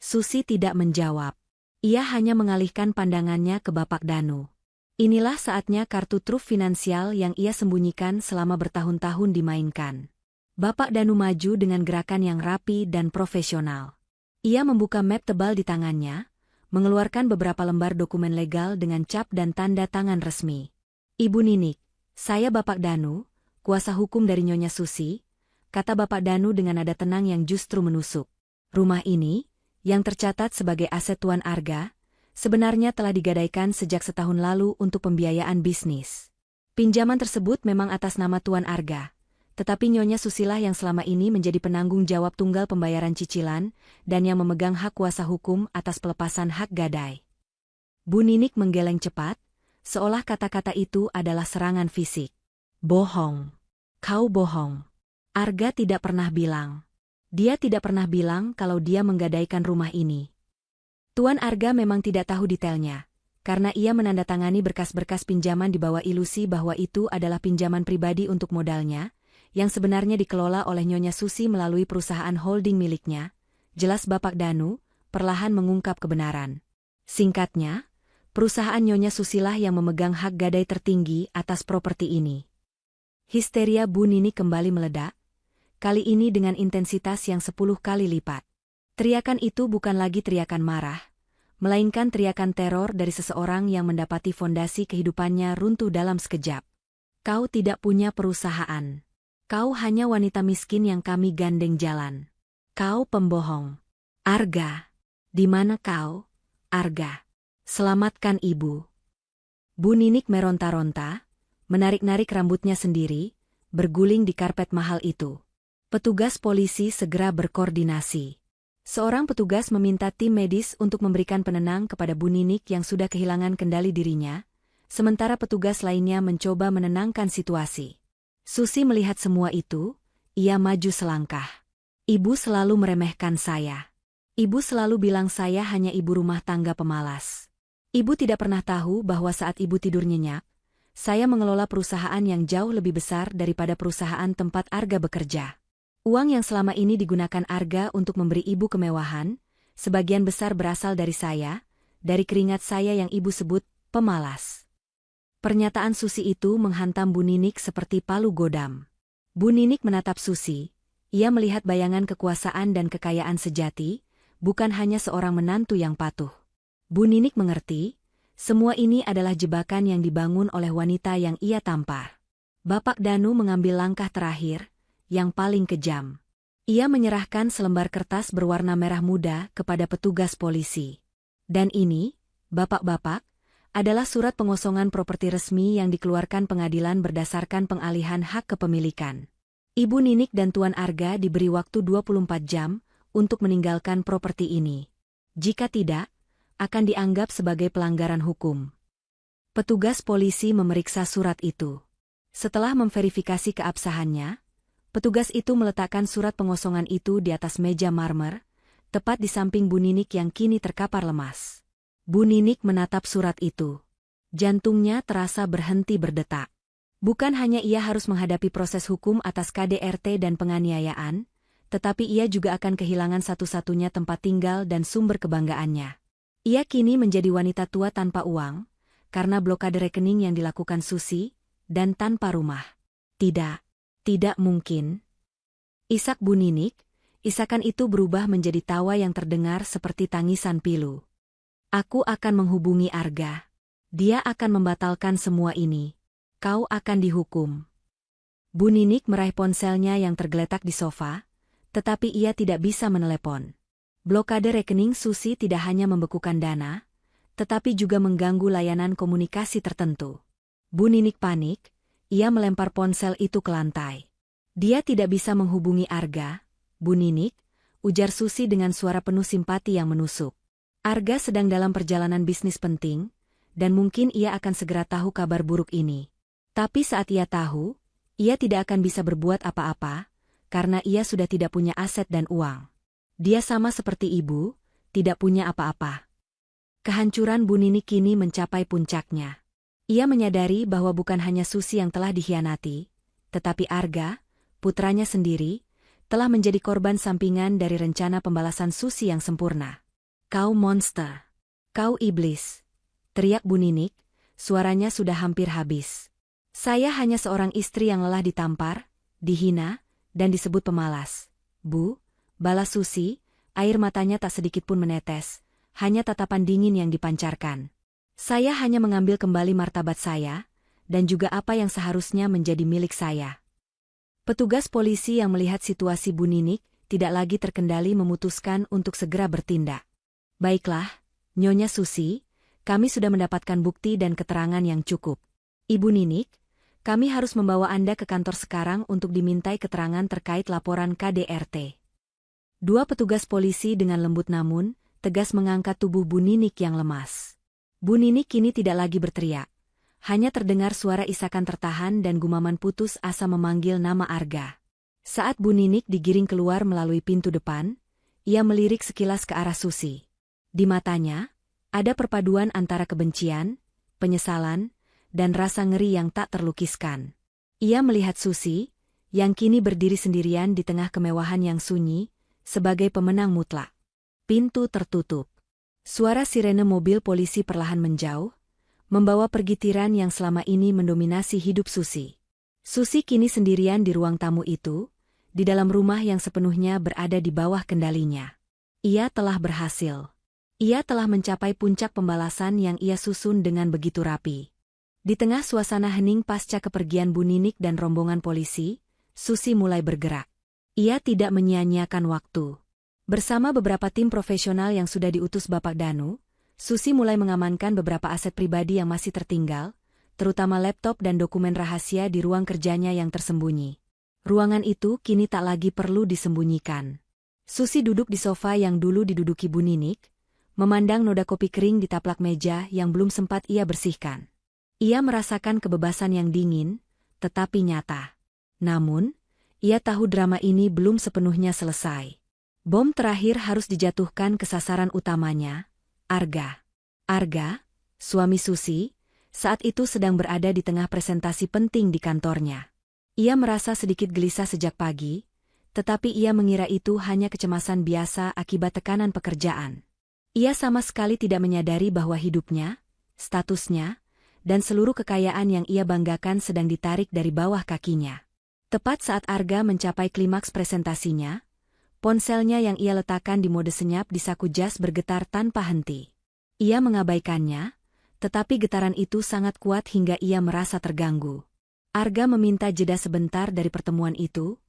Susi tidak menjawab. Ia hanya mengalihkan pandangannya ke Bapak Danu. Inilah saatnya kartu truf finansial yang ia sembunyikan selama bertahun-tahun dimainkan. Bapak Danu maju dengan gerakan yang rapi dan profesional. Ia membuka map tebal di tangannya, mengeluarkan beberapa lembar dokumen legal dengan cap dan tanda tangan resmi. Ibu Ninik, saya Bapak Danu, kuasa hukum dari Nyonya Susi, kata Bapak Danu dengan nada tenang yang justru menusuk. Rumah ini, yang tercatat sebagai aset Tuan Arga, sebenarnya telah digadaikan sejak setahun lalu untuk pembiayaan bisnis. Pinjaman tersebut memang atas nama Tuan Arga, tetapi Nyonya Susilah yang selama ini menjadi penanggung jawab tunggal pembayaran cicilan dan yang memegang hak kuasa hukum atas pelepasan hak gadai. Bu Ninik menggeleng cepat, seolah kata-kata itu adalah serangan fisik. Bohong. Kau bohong. Arga tidak pernah bilang. Dia tidak pernah bilang kalau dia menggadaikan rumah ini. Tuan Arga memang tidak tahu detailnya, karena ia menandatangani berkas-berkas pinjaman di bawah ilusi bahwa itu adalah pinjaman pribadi untuk modalnya, yang sebenarnya dikelola oleh Nyonya Susi melalui perusahaan holding miliknya. Jelas Bapak Danu, perlahan mengungkap kebenaran. Singkatnya, perusahaan Nyonya Susilah yang memegang hak gadai tertinggi atas properti ini. Histeria Bu Ninik kembali meledak, kali ini dengan intensitas yang 10 kali lipat. Teriakan itu bukan lagi teriakan marah, melainkan teriakan teror dari seseorang yang mendapati fondasi kehidupannya runtuh dalam sekejap. Kau tidak punya perusahaan. Kau hanya wanita miskin yang kami gandeng jalan. Kau pembohong. Arga. Di mana kau, Arga? Selamatkan ibu. Bu Ninik meronta-ronta, menarik-narik rambutnya sendiri, berguling di karpet mahal itu. Petugas polisi segera berkoordinasi. Seorang petugas meminta tim medis untuk memberikan penenang kepada Bu Ninik yang sudah kehilangan kendali dirinya, sementara petugas lainnya mencoba menenangkan situasi. Susi melihat semua itu, ia maju selangkah. Ibu selalu meremehkan saya. Ibu selalu bilang saya hanya ibu rumah tangga pemalas. Ibu tidak pernah tahu bahwa saat ibu tidur nyenyak, saya mengelola perusahaan yang jauh lebih besar daripada perusahaan tempat Arga bekerja. Uang yang selama ini digunakan Arga untuk memberi ibu kemewahan, sebagian besar berasal dari saya, dari keringat saya yang ibu sebut pemalas. Pernyataan Susi itu menghantam Bu Ninik seperti palu godam. Bu Ninik menatap Susi, ia melihat bayangan kekuasaan dan kekayaan sejati, bukan hanya seorang menantu yang patuh. Bu Ninik mengerti, semua ini adalah jebakan yang dibangun oleh wanita yang ia tampar. Bapak Danu mengambil langkah terakhir, yang paling kejam. Ia menyerahkan selembar kertas berwarna merah muda kepada petugas polisi. Dan ini, bapak-bapak, adalah surat pengosongan properti resmi yang dikeluarkan pengadilan berdasarkan pengalihan hak kepemilikan. Ibu Ninik dan Tuan Arga diberi waktu 24 jam untuk meninggalkan properti ini. Jika tidak, akan dianggap sebagai pelanggaran hukum. Petugas polisi memeriksa surat itu. Setelah memverifikasi keabsahannya, petugas itu meletakkan surat pengosongan itu di atas meja marmer, tepat di samping Bu Ninik yang kini terkapar lemas. Bu Ninik menatap surat itu. Jantungnya terasa berhenti berdetak. Bukan hanya ia harus menghadapi proses hukum atas KDRT dan penganiayaan, tetapi ia juga akan kehilangan satu-satunya tempat tinggal dan sumber kebanggaannya. Ia kini menjadi wanita tua tanpa uang, karena blokade rekening yang dilakukan Susi, dan tanpa rumah. Tidak mungkin. Isak Bu Ninik, isakan itu berubah menjadi tawa yang terdengar seperti tangisan pilu. Aku akan menghubungi Arga. Dia akan membatalkan semua ini. Kau akan dihukum. Bu Ninik meraih ponselnya yang tergeletak di sofa, tetapi ia tidak bisa menelepon. Blokade rekening Susi tidak hanya membekukan dana, tetapi juga mengganggu layanan komunikasi tertentu. Bu Ninik panik, ia melempar ponsel itu ke lantai. Dia tidak bisa menghubungi Arga. Bu Ninik, ujar Susi dengan suara penuh simpati yang menusuk. Arga sedang dalam perjalanan bisnis penting, dan mungkin ia akan segera tahu kabar buruk ini. Tapi saat ia tahu, ia tidak akan bisa berbuat apa-apa, karena ia sudah tidak punya aset dan uang. Dia sama seperti ibu, tidak punya apa-apa. Kehancuran Bu Ninik kini mencapai puncaknya. Ia menyadari bahwa bukan hanya Susi yang telah dikhianati, tetapi Arga, putranya sendiri, telah menjadi korban sampingan dari rencana pembalasan Susi yang sempurna. Kau monster. Kau iblis. Teriak Bu Ninik, suaranya sudah hampir habis. Saya hanya seorang istri yang lelah ditampar, dihina, dan disebut pemalas. Bu, balas Susi, air matanya tak sedikit pun menetes, hanya tatapan dingin yang dipancarkan. Saya hanya mengambil kembali martabat saya, dan juga apa yang seharusnya menjadi milik saya. Petugas polisi yang melihat situasi Bu Ninik tidak lagi terkendali memutuskan untuk segera bertindak. Baiklah, Nyonya Susi, kami sudah mendapatkan bukti dan keterangan yang cukup. Ibu Ninik, kami harus membawa Anda ke kantor sekarang untuk dimintai keterangan terkait laporan KDRT. Dua petugas polisi dengan lembut namun tegas mengangkat tubuh Bu Ninik yang lemas. Bu Ninik kini tidak lagi berteriak. Hanya terdengar suara isakan tertahan dan gumaman putus asa memanggil nama Arga. Saat Bu Ninik digiring keluar melalui pintu depan, ia melirik sekilas ke arah Susi. Di matanya, ada perpaduan antara kebencian, penyesalan, dan rasa ngeri yang tak terlukiskan. Ia melihat Susi, yang kini berdiri sendirian di tengah kemewahan yang sunyi, sebagai pemenang mutlak. Pintu tertutup. Suara sirene mobil polisi perlahan menjauh, membawa pergi tiran yang selama ini mendominasi hidup Susi. Susi kini sendirian di ruang tamu itu, di dalam rumah yang sepenuhnya berada di bawah kendalinya. Ia telah berhasil. Ia telah mencapai puncak pembalasan yang ia susun dengan begitu rapi. Di tengah suasana hening pasca kepergian Bu Ninik dan rombongan polisi, Susi mulai bergerak. Ia tidak menyia-nyiakan waktu. Bersama beberapa tim profesional yang sudah diutus Bapak Danu, Susi mulai mengamankan beberapa aset pribadi yang masih tertinggal, terutama laptop dan dokumen rahasia di ruang kerjanya yang tersembunyi. Ruangan itu kini tak lagi perlu disembunyikan. Susi duduk di sofa yang dulu diduduki Bu Ninik, memandang noda kopi kering di taplak meja yang belum sempat ia bersihkan. Ia merasakan kebebasan yang dingin, tetapi nyata. Namun, ia tahu drama ini belum sepenuhnya selesai. Bom terakhir harus dijatuhkan ke sasaran utamanya, Arga. Arga, suami Susi, saat itu sedang berada di tengah presentasi penting di kantornya. Ia merasa sedikit gelisah sejak pagi, tetapi ia mengira itu hanya kecemasan biasa akibat tekanan pekerjaan. Ia sama sekali tidak menyadari bahwa hidupnya, statusnya, dan seluruh kekayaan yang ia banggakan sedang ditarik dari bawah kakinya. Tepat saat Arga mencapai klimaks presentasinya, ponselnya yang ia letakkan di mode senyap di saku jas bergetar tanpa henti. Ia mengabaikannya, tetapi getaran itu sangat kuat hingga ia merasa terganggu. Arga meminta jeda sebentar dari pertemuan itu,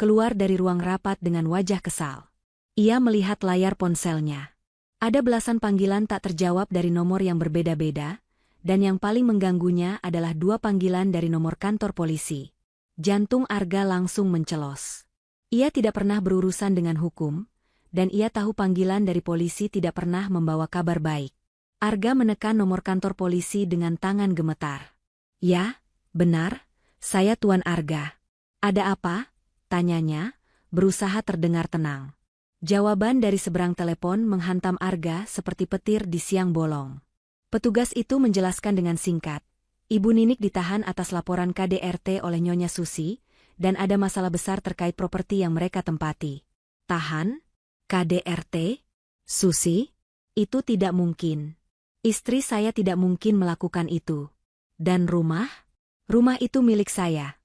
keluar dari ruang rapat dengan wajah kesal. Ia melihat layar ponselnya. Ada belasan panggilan tak terjawab dari nomor yang berbeda-beda, dan yang paling mengganggunya adalah 2 panggilan dari nomor kantor polisi. Jantung Arga langsung mencelos. Ia tidak pernah berurusan dengan hukum, dan ia tahu panggilan dari polisi tidak pernah membawa kabar baik. Arga menekan nomor kantor polisi dengan tangan gemetar. "Ya, benar, saya Tuan Arga." "Ada apa?" tanyanya, berusaha terdengar tenang. Jawaban dari seberang telepon menghantam Arga seperti petir di siang bolong. Petugas itu menjelaskan dengan singkat, Ibu Ninik ditahan atas laporan KDRT oleh Nyonya Susi, dan ada masalah besar terkait properti yang mereka tempati. "Tahan? KDRT? Susi? Itu tidak mungkin. Istri saya tidak mungkin melakukan itu. Dan rumah? Rumah itu milik saya,"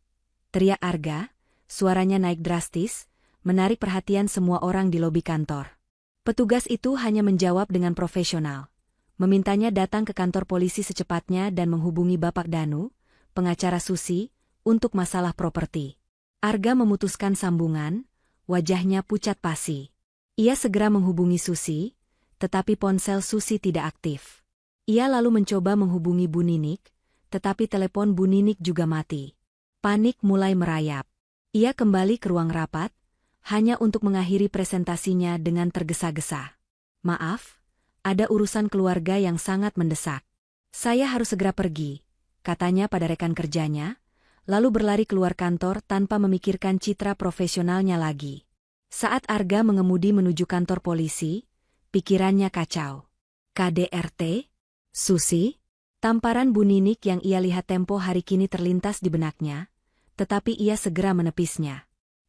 teriak Arga, suaranya naik drastis, menarik perhatian semua orang di lobi kantor. Petugas itu hanya menjawab dengan profesional. Memintanya datang ke kantor polisi secepatnya dan menghubungi Bapak Danu, pengacara Susi, untuk masalah properti. Arga memutuskan sambungan, wajahnya pucat pasi. Ia segera menghubungi Susi, tetapi ponsel Susi tidak aktif. Ia lalu mencoba menghubungi Bu Ninik, tetapi telepon Bu Ninik juga mati. Panik mulai merayap. Ia kembali ke ruang rapat, hanya untuk mengakhiri presentasinya dengan tergesa-gesa. "Maaf, ada urusan keluarga yang sangat mendesak. Saya harus segera pergi," katanya pada rekan kerjanya, lalu berlari keluar kantor tanpa memikirkan citra profesionalnya lagi. Saat Arga mengemudi menuju kantor polisi, pikirannya kacau. KDRT? Susi? Tamparan Bu Ninik yang ia lihat tempo hari kini terlintas di benaknya, tetapi ia segera menepisnya.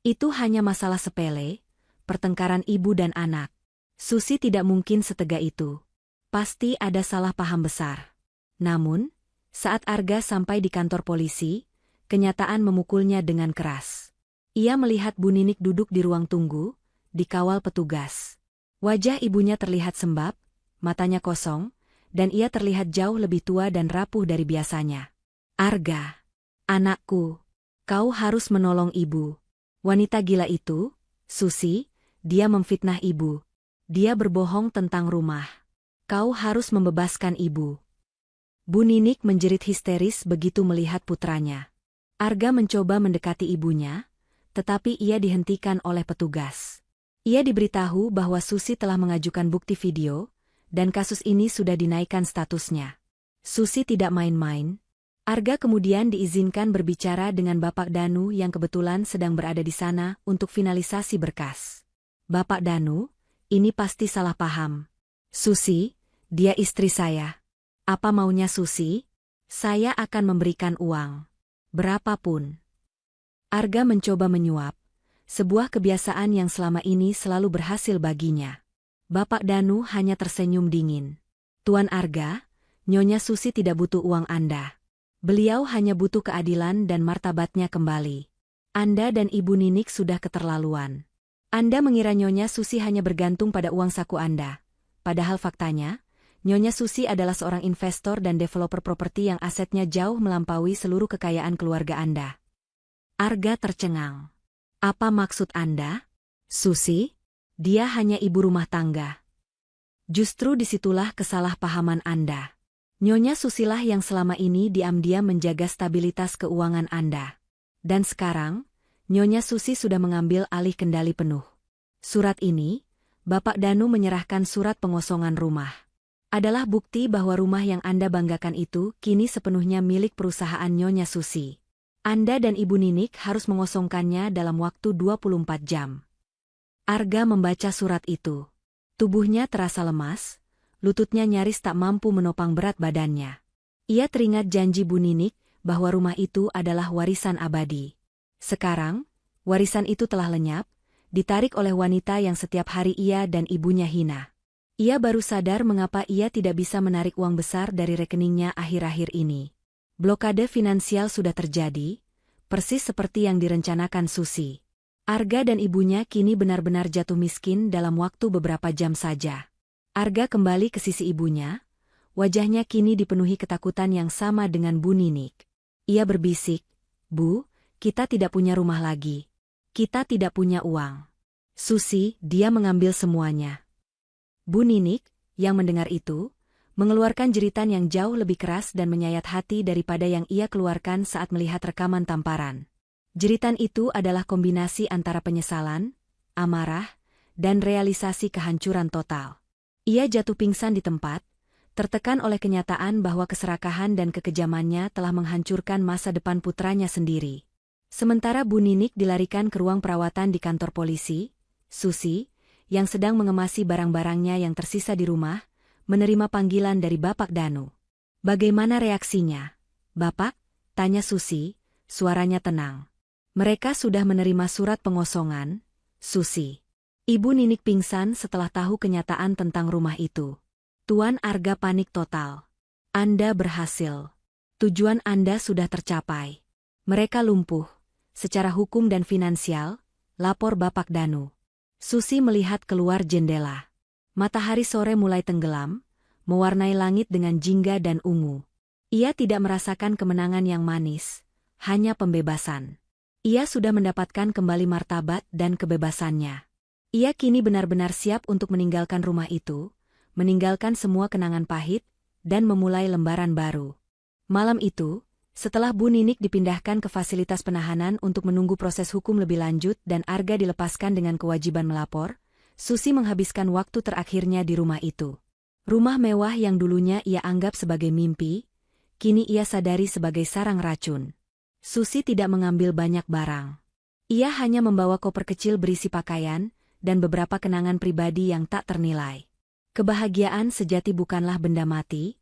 Itu hanya masalah sepele, pertengkaran ibu dan anak. Susi tidak mungkin setega itu. Pasti ada salah paham besar. Namun, saat Arga sampai di kantor polisi, kenyataan memukulnya dengan keras. Ia melihat Bu Ninik duduk di ruang tunggu, dikawal petugas. Wajah ibunya terlihat sembab, matanya kosong, dan ia terlihat jauh lebih tua dan rapuh dari biasanya. "Arga, anakku, kau harus menolong ibu. Wanita gila itu, Susi, dia memfitnah ibu. Dia berbohong tentang rumah. Kau harus membebaskan ibu." Bu Ninik menjerit histeris begitu melihat putranya. Arga mencoba mendekati ibunya, tetapi ia dihentikan oleh petugas. Ia diberitahu bahwa Susi telah mengajukan bukti video, dan kasus ini sudah dinaikkan statusnya. Susi tidak main-main. Arga kemudian diizinkan berbicara dengan Bapak Danu yang kebetulan sedang berada di sana untuk finalisasi berkas. "Bapak Danu, ini pasti salah paham. Susi, dia istri saya. Apa maunya Susi? Saya akan memberikan uang. Berapapun." Arga mencoba menyuap, sebuah kebiasaan yang selama ini selalu berhasil baginya. Bapak Danu hanya tersenyum dingin. "Tuan Arga, Nyonya Susi tidak butuh uang Anda. Beliau hanya butuh keadilan dan martabatnya kembali. Anda dan Ibu Ninik sudah keterlaluan. Anda mengira Nyonya Susi hanya bergantung pada uang saku Anda. Padahal faktanya, Nyonya Susi adalah seorang investor dan developer properti yang asetnya jauh melampaui seluruh kekayaan keluarga Anda." Arga tercengang. "Apa maksud Anda? Susi? Dia hanya ibu rumah tangga." "Justru disitulah kesalahpahaman Anda. Nyonya Susilah yang selama ini diam-diam menjaga stabilitas keuangan Anda. Dan sekarang, Nyonya Susi sudah mengambil alih kendali penuh. Surat ini, Bapak Danu menyerahkan surat pengosongan rumah. Adalah bukti bahwa rumah yang Anda banggakan itu kini sepenuhnya milik perusahaan Nyonya Susi. Anda dan Ibu Ninik harus mengosongkannya dalam waktu 24 jam." Arga membaca surat itu. Tubuhnya terasa lemas, lututnya nyaris tak mampu menopang berat badannya. Ia teringat janji Bu Ninik bahwa rumah itu adalah warisan abadi. Sekarang, warisan itu telah lenyap, ditarik oleh wanita yang setiap hari ia dan ibunya hina. Ia baru sadar mengapa ia tidak bisa menarik uang besar dari rekeningnya akhir-akhir ini. Blokade finansial sudah terjadi, persis seperti yang direncanakan Susi. Arga dan ibunya kini benar-benar jatuh miskin dalam waktu beberapa jam saja. Arga kembali ke sisi ibunya, wajahnya kini dipenuhi ketakutan yang sama dengan Bu Ninik. Ia berbisik, "Bu, kita tidak punya rumah lagi. Kita tidak punya uang. Susi, dia mengambil semuanya. Bu Ninik, yang mendengar itu, mengeluarkan jeritan yang jauh lebih keras dan menyayat hati daripada yang ia keluarkan saat melihat rekaman tamparan. Jeritan itu adalah kombinasi antara penyesalan, amarah, dan realisasi kehancuran total. Ia jatuh pingsan di tempat, tertekan oleh kenyataan bahwa keserakahan dan kekejamannya telah menghancurkan masa depan putranya sendiri. Sementara Bu Ninik dilarikan ke ruang perawatan di kantor polisi, Susi, yang sedang mengemasi barang-barangnya yang tersisa di rumah, menerima panggilan dari Bapak Danu. Bagaimana reaksinya? Bapak? Tanya Susi, suaranya tenang. Mereka sudah menerima surat pengosongan, Susi. Ibu Ninik pingsan setelah tahu kenyataan tentang rumah itu. Tuan Arga panik total. Anda berhasil. Tujuan Anda sudah tercapai. Mereka lumpuh. Secara hukum dan finansial, lapor Bapak Danu. Susi melihat keluar jendela. Matahari sore mulai tenggelam, mewarnai langit dengan jingga dan ungu. Ia tidak merasakan kemenangan yang manis, hanya pembebasan. Ia sudah mendapatkan kembali martabat dan kebebasannya. Ia kini benar-benar siap untuk meninggalkan rumah itu, meninggalkan semua kenangan pahit, dan memulai lembaran baru. Malam itu, setelah Bu Ninik dipindahkan ke fasilitas penahanan untuk menunggu proses hukum lebih lanjut dan Arga dilepaskan dengan kewajiban melapor, Susi menghabiskan waktu terakhirnya di rumah itu. Rumah mewah yang dulunya ia anggap sebagai mimpi, kini ia sadari sebagai sarang racun. Susi tidak mengambil banyak barang. Ia hanya membawa koper kecil berisi pakaian dan beberapa kenangan pribadi yang tak ternilai. Kebahagiaan sejati bukanlah benda mati,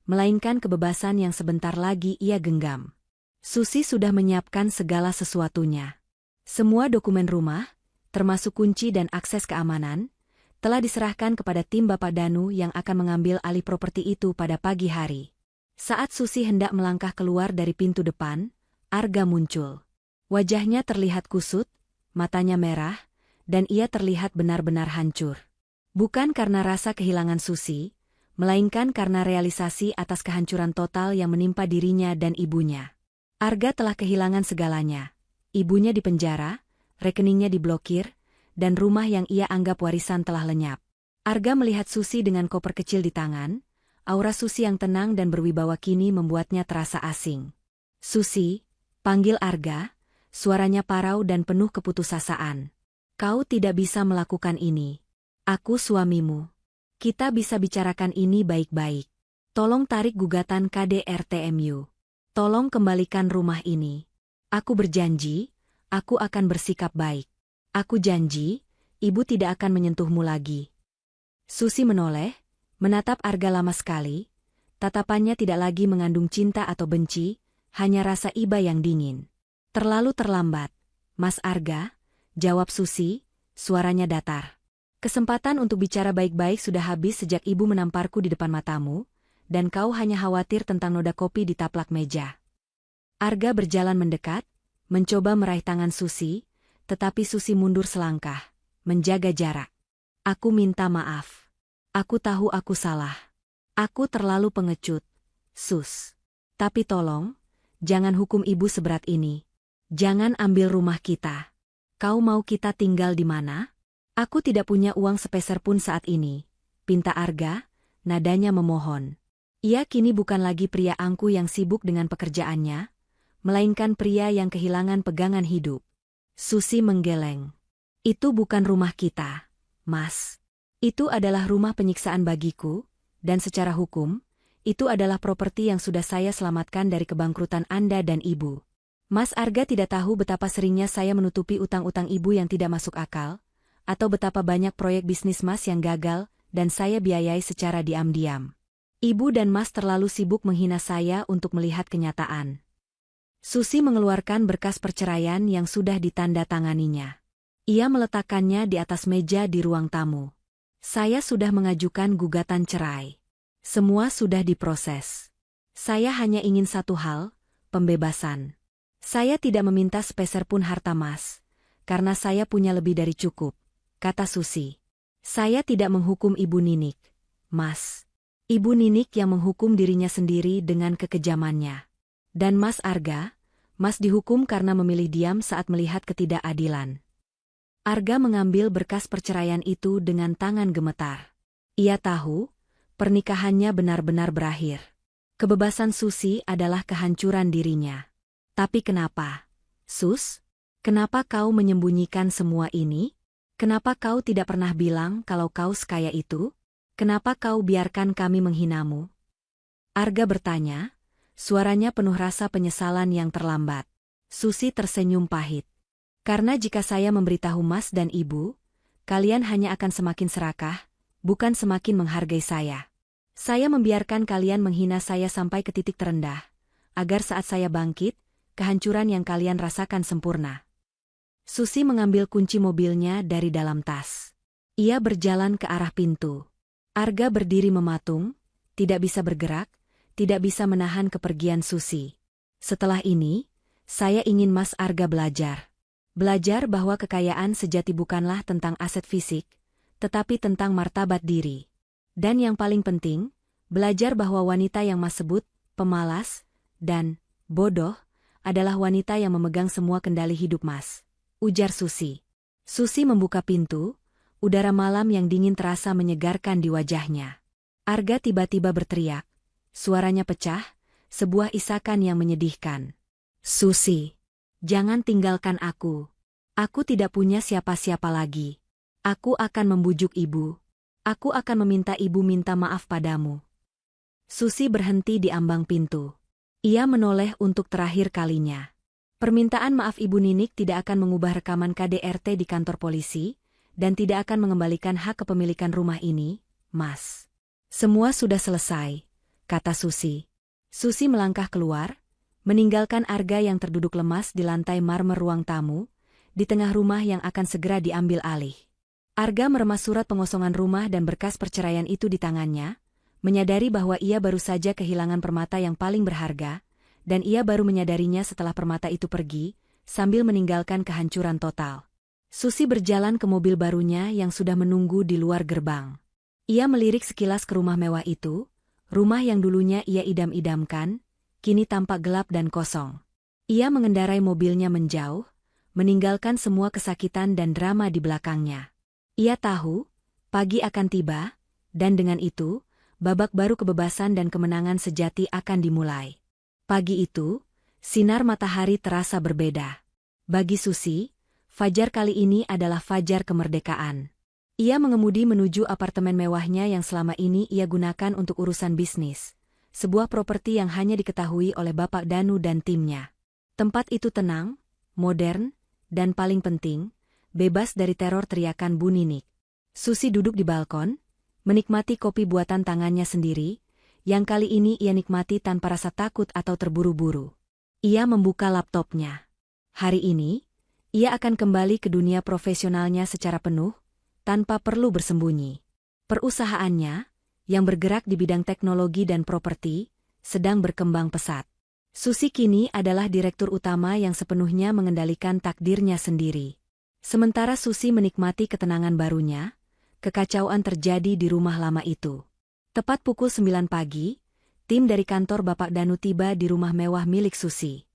melainkan kebebasan yang sebentar lagi ia genggam. Susi sudah menyiapkan segala sesuatunya. Semua dokumen rumah, termasuk kunci dan akses keamanan, telah diserahkan kepada tim Bapak Danu yang akan mengambil alih properti itu pada pagi hari. Saat Susi hendak melangkah keluar dari pintu depan, Arga muncul. Wajahnya terlihat kusut, matanya merah, dan ia terlihat benar-benar hancur. Bukan karena rasa kehilangan Susi, melainkan karena realisasi atas kehancuran total yang menimpa dirinya dan ibunya. Arga telah kehilangan segalanya. Ibunya dipenjara, rekeningnya diblokir, dan rumah yang ia anggap warisan telah lenyap. Arga melihat Susi dengan koper kecil di tangan, aura Susi yang tenang dan berwibawa kini membuatnya terasa asing. Susi, panggil Arga, suaranya parau dan penuh keputusasaan. Kau tidak bisa melakukan ini. Aku suamimu. Kita bisa bicarakan ini baik-baik. Tolong tarik gugatan KDRTMU. Tolong kembalikan rumah ini. Aku berjanji, aku akan bersikap baik. Aku janji, ibu tidak akan menyentuhmu lagi. Susi menoleh, menatap Arga lama sekali. Tatapannya tidak lagi mengandung cinta atau benci, hanya rasa iba yang dingin. Terlalu terlambat, Mas Arga, jawab Susi, suaranya datar. Kesempatan untuk bicara baik-baik sudah habis sejak ibu menamparku di depan matamu, dan kau hanya khawatir tentang noda kopi di taplak meja. Arga berjalan mendekat, mencoba meraih tangan Susi, tetapi Susi mundur selangkah, menjaga jarak. Aku minta maaf. Aku tahu aku salah. Aku terlalu pengecut, Sus. Tapi tolong, jangan hukum ibu seberat ini. Jangan ambil rumah kita. Kau mau kita tinggal di mana? Aku tidak punya uang sepeser pun saat ini, pinta Arga, nadanya memohon. Ia kini bukan lagi pria angku yang sibuk dengan pekerjaannya, melainkan pria yang kehilangan pegangan hidup. Susi menggeleng. Itu bukan rumah kita, Mas. Itu adalah rumah penyiksaan bagiku, dan secara hukum, itu adalah properti yang sudah saya selamatkan dari kebangkrutan Anda dan Ibu. Mas Arga tidak tahu betapa seringnya saya menutupi utang-utang ibu yang tidak masuk akal, atau betapa banyak proyek bisnis Mas yang gagal, dan saya biayai secara diam-diam. Ibu dan Mas terlalu sibuk menghina saya untuk melihat kenyataan. Susi mengeluarkan berkas perceraian yang sudah ditandatanganinya. Ia meletakkannya di atas meja di ruang tamu. Saya sudah mengajukan gugatan cerai. Semua sudah diproses. Saya hanya ingin satu hal, pembebasan. Saya tidak meminta sepeser pun harta Mas, karena saya punya lebih dari cukup. Kata Susi. Saya tidak menghukum Ibu Ninik, Mas. Ibu Ninik yang menghukum dirinya sendiri dengan kekejamannya. Dan Mas Arga, Mas dihukum karena memilih diam saat melihat ketidakadilan. Arga mengambil berkas perceraian itu dengan tangan gemetar. Ia tahu, pernikahannya benar-benar berakhir. Kebebasan Susi adalah kehancuran dirinya. Tapi kenapa? Sus? Kenapa kau menyembunyikan semua ini? Kenapa kau tidak pernah bilang kalau kau sekaya itu? Kenapa kau biarkan kami menghinamu? Arga bertanya, suaranya penuh rasa penyesalan yang terlambat. Susi tersenyum pahit. Karena jika saya memberitahu Mas dan Ibu, kalian hanya akan semakin serakah, bukan semakin menghargai saya. Saya membiarkan kalian menghina saya sampai ke titik terendah, agar saat saya bangkit, kehancuran yang kalian rasakan sempurna. Susi mengambil kunci mobilnya dari dalam tas. Ia berjalan ke arah pintu. Arga berdiri mematung, tidak bisa bergerak, tidak bisa menahan kepergian Susi. Setelah ini, saya ingin Mas Arga belajar. Belajar bahwa kekayaan sejati bukanlah tentang aset fisik, tetapi tentang martabat diri. Dan yang paling penting, belajar bahwa wanita yang Mas sebut, pemalas, dan bodoh, adalah wanita yang memegang semua kendali hidup Mas, ujar Susi. Susi membuka pintu, udara malam yang dingin terasa menyegarkan di wajahnya. Arga tiba-tiba berteriak, suaranya pecah, sebuah isakan yang menyedihkan. Susi! Jangan tinggalkan aku. Aku tidak punya siapa-siapa lagi. Aku akan membujuk ibu. Aku akan meminta ibu minta maaf padamu. Susi berhenti di ambang pintu. Ia menoleh untuk terakhir kalinya. Permintaan maaf Ibu Ninik tidak akan mengubah rekaman KDRT di kantor polisi, dan tidak akan mengembalikan hak kepemilikan rumah ini, Mas. Semua sudah selesai, kata Susi. Susi melangkah keluar, meninggalkan Arga yang terduduk lemas di lantai marmer ruang tamu, di tengah rumah yang akan segera diambil alih. Arga meremas surat pengosongan rumah dan berkas perceraian itu di tangannya, menyadari bahwa ia baru saja kehilangan permata yang paling berharga, dan ia baru menyadarinya setelah permata itu pergi, sambil meninggalkan kehancuran total. Susi berjalan ke mobil barunya yang sudah menunggu di luar gerbang. Ia melirik sekilas ke rumah mewah itu, rumah yang dulunya ia idam-idamkan, kini tampak gelap dan kosong. Ia mengendarai mobilnya menjauh, meninggalkan semua kesakitan dan drama di belakangnya. Ia tahu, pagi akan tiba, dan dengan itu, babak baru kebebasan dan kemenangan sejati akan dimulai. Pagi itu, sinar matahari terasa berbeda. Bagi Susi, fajar kali ini adalah fajar kemerdekaan. Ia mengemudi menuju apartemen mewahnya yang selama ini ia gunakan untuk urusan bisnis. Sebuah properti yang hanya diketahui oleh Bapak Danu dan timnya. Tempat itu tenang, modern, dan paling penting, bebas dari teror teriakan Bu Ninik. Susi duduk di balkon, menikmati kopi buatan tangannya sendiri, yang kali ini ia nikmati tanpa rasa takut atau terburu-buru. Ia membuka laptopnya. Hari ini, ia akan kembali ke dunia profesionalnya secara penuh, tanpa perlu bersembunyi. Perusahaannya, yang bergerak di bidang teknologi dan properti, sedang berkembang pesat. Susi kini adalah direktur utama yang sepenuhnya mengendalikan takdirnya sendiri. Sementara Susi menikmati ketenangan barunya, kekacauan terjadi di rumah lama itu. Tepat pukul 9 pagi, tim dari kantor Bapak Danu tiba di rumah mewah milik Susi.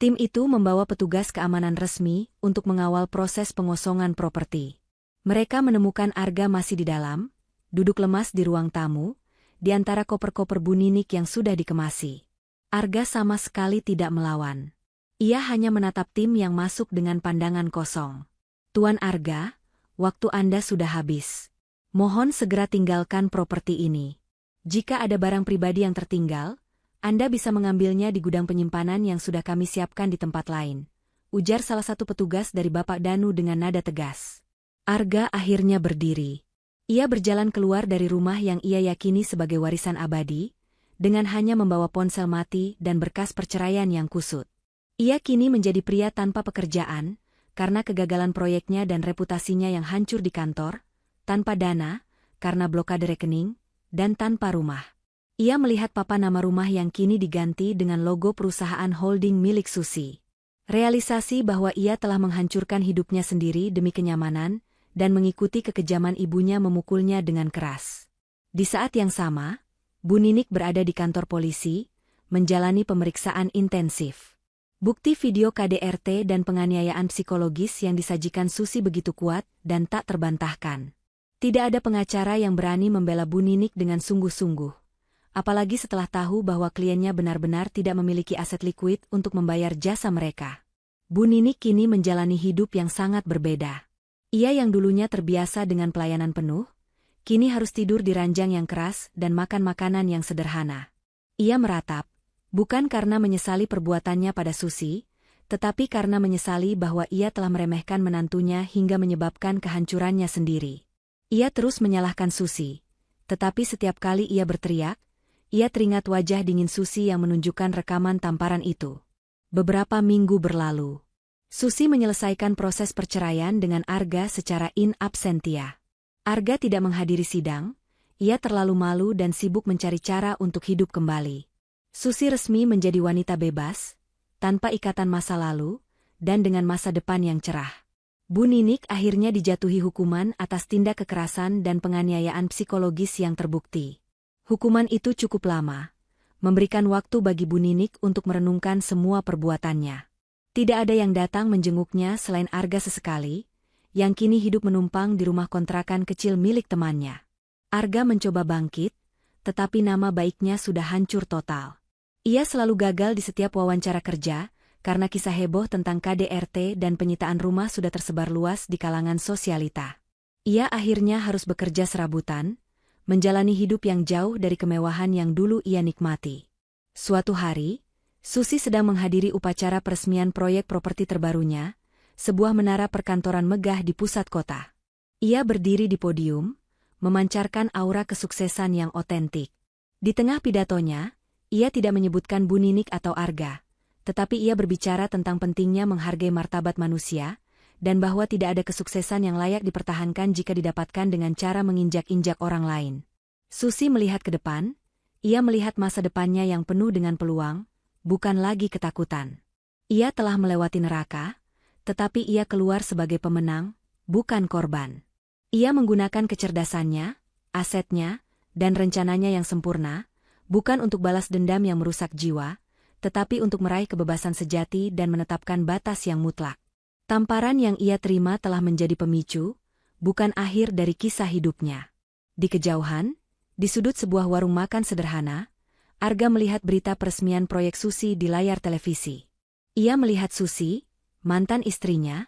Tim itu membawa petugas keamanan resmi untuk mengawal proses pengosongan properti. Mereka menemukan Arga masih di dalam, duduk lemas di ruang tamu, di antara koper-koper Bu Ninik yang sudah dikemasi. Arga sama sekali tidak melawan. Ia hanya menatap tim yang masuk dengan pandangan kosong. Tuan Arga, waktu Anda sudah habis. Mohon segera tinggalkan properti ini. Jika ada barang pribadi yang tertinggal, Anda bisa mengambilnya di gudang penyimpanan yang sudah kami siapkan di tempat lain, ujar salah satu petugas dari Bapak Danu dengan nada tegas. Arga akhirnya berdiri. Ia berjalan keluar dari rumah yang ia yakini sebagai warisan abadi, dengan hanya membawa ponsel mati dan berkas perceraian yang kusut. Ia kini menjadi pria tanpa pekerjaan, karena kegagalan proyeknya dan reputasinya yang hancur di kantor, tanpa dana, karena blokade rekening, dan tanpa rumah. Ia melihat papan nama rumah yang kini diganti dengan logo perusahaan holding milik Susi. Realisasi bahwa ia telah menghancurkan hidupnya sendiri demi kenyamanan, dan mengikuti kekejaman ibunya memukulnya dengan keras. Di saat yang sama, Bu Ninik berada di kantor polisi, menjalani pemeriksaan intensif. Bukti video KDRT dan penganiayaan psikologis yang disajikan Susi begitu kuat dan tak terbantahkan. Tidak ada pengacara yang berani membela Bu Ninik dengan sungguh-sungguh. Apalagi setelah tahu bahwa kliennya benar-benar tidak memiliki aset likuid untuk membayar jasa mereka. Bu Ninik kini menjalani hidup yang sangat berbeda. Ia yang dulunya terbiasa dengan pelayanan penuh, kini harus tidur di ranjang yang keras dan makan makanan yang sederhana. Ia meratap. Bukan karena menyesali perbuatannya pada Susi, tetapi karena menyesali bahwa ia telah meremehkan menantunya hingga menyebabkan kehancurannya sendiri. Ia terus menyalahkan Susi, tetapi setiap kali ia berteriak, ia teringat wajah dingin Susi yang menunjukkan rekaman tamparan itu. Beberapa minggu berlalu. Susi menyelesaikan proses perceraian dengan Arga secara in absentia. Arga tidak menghadiri sidang, ia terlalu malu dan sibuk mencari cara untuk hidup kembali. Susi resmi menjadi wanita bebas, tanpa ikatan masa lalu, dan dengan masa depan yang cerah. Bu Ninik akhirnya dijatuhi hukuman atas tindak kekerasan dan penganiayaan psikologis yang terbukti. Hukuman itu cukup lama, memberikan waktu bagi Bu Ninik untuk merenungkan semua perbuatannya. Tidak ada yang datang menjenguknya selain Arga sesekali, yang kini hidup menumpang di rumah kontrakan kecil milik temannya. Arga mencoba bangkit, tetapi nama baiknya sudah hancur total. Ia selalu gagal di setiap wawancara kerja, karena kisah heboh tentang KDRT dan penyitaan rumah sudah tersebar luas di kalangan sosialita. Ia akhirnya harus bekerja serabutan, menjalani hidup yang jauh dari kemewahan yang dulu ia nikmati. Suatu hari, Susi sedang menghadiri upacara peresmian proyek properti terbarunya, sebuah menara perkantoran megah di pusat kota. Ia berdiri di podium, memancarkan aura kesuksesan yang otentik. Di tengah pidatonya, ia tidak menyebutkan Bu Ninik atau Arga, tetapi ia berbicara tentang pentingnya menghargai martabat manusia, dan bahwa tidak ada kesuksesan yang layak dipertahankan jika didapatkan dengan cara menginjak-injak orang lain. Susi melihat ke depan, ia melihat masa depannya yang penuh dengan peluang, bukan lagi ketakutan. Ia telah melewati neraka, tetapi ia keluar sebagai pemenang, bukan korban. Ia menggunakan kecerdasannya, asetnya, dan rencananya yang sempurna, bukan untuk balas dendam yang merusak jiwa, tetapi untuk meraih kebebasan sejati dan menetapkan batas yang mutlak. Tamparan yang ia terima telah menjadi pemicu, bukan akhir dari kisah hidupnya. Di kejauhan, di sudut sebuah warung makan sederhana, Arga melihat berita peresmian proyek Susi di layar televisi. Ia melihat Susi, mantan istrinya,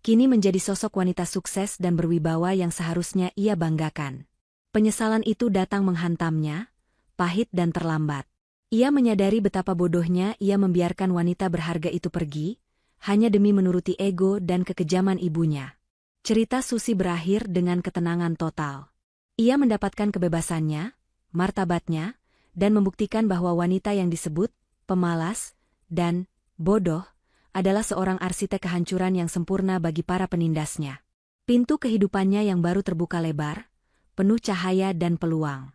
kini menjadi sosok wanita sukses dan berwibawa yang seharusnya ia banggakan. Penyesalan itu datang menghantamnya, pahit dan terlambat. Ia menyadari betapa bodohnya ia membiarkan wanita berharga itu pergi, hanya demi menuruti ego dan kekejaman ibunya. Cerita Susi berakhir dengan ketenangan total. Ia mendapatkan kebebasannya, martabatnya, dan membuktikan bahwa wanita yang disebut pemalas dan bodoh adalah seorang arsitek kehancuran yang sempurna bagi para penindasnya. Pintu kehidupannya yang baru terbuka lebar, penuh cahaya dan peluang.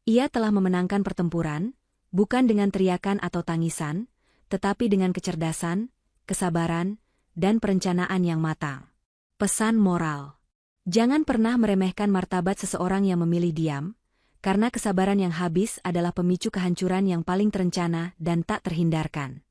Ia telah memenangkan pertempuran, bukan dengan teriakan atau tangisan, tetapi dengan kecerdasan, kesabaran, dan perencanaan yang matang. Pesan moral. Jangan pernah meremehkan martabat seseorang yang memilih diam, karena kesabaran yang habis adalah pemicu kehancuran yang paling terencana dan tak terhindarkan.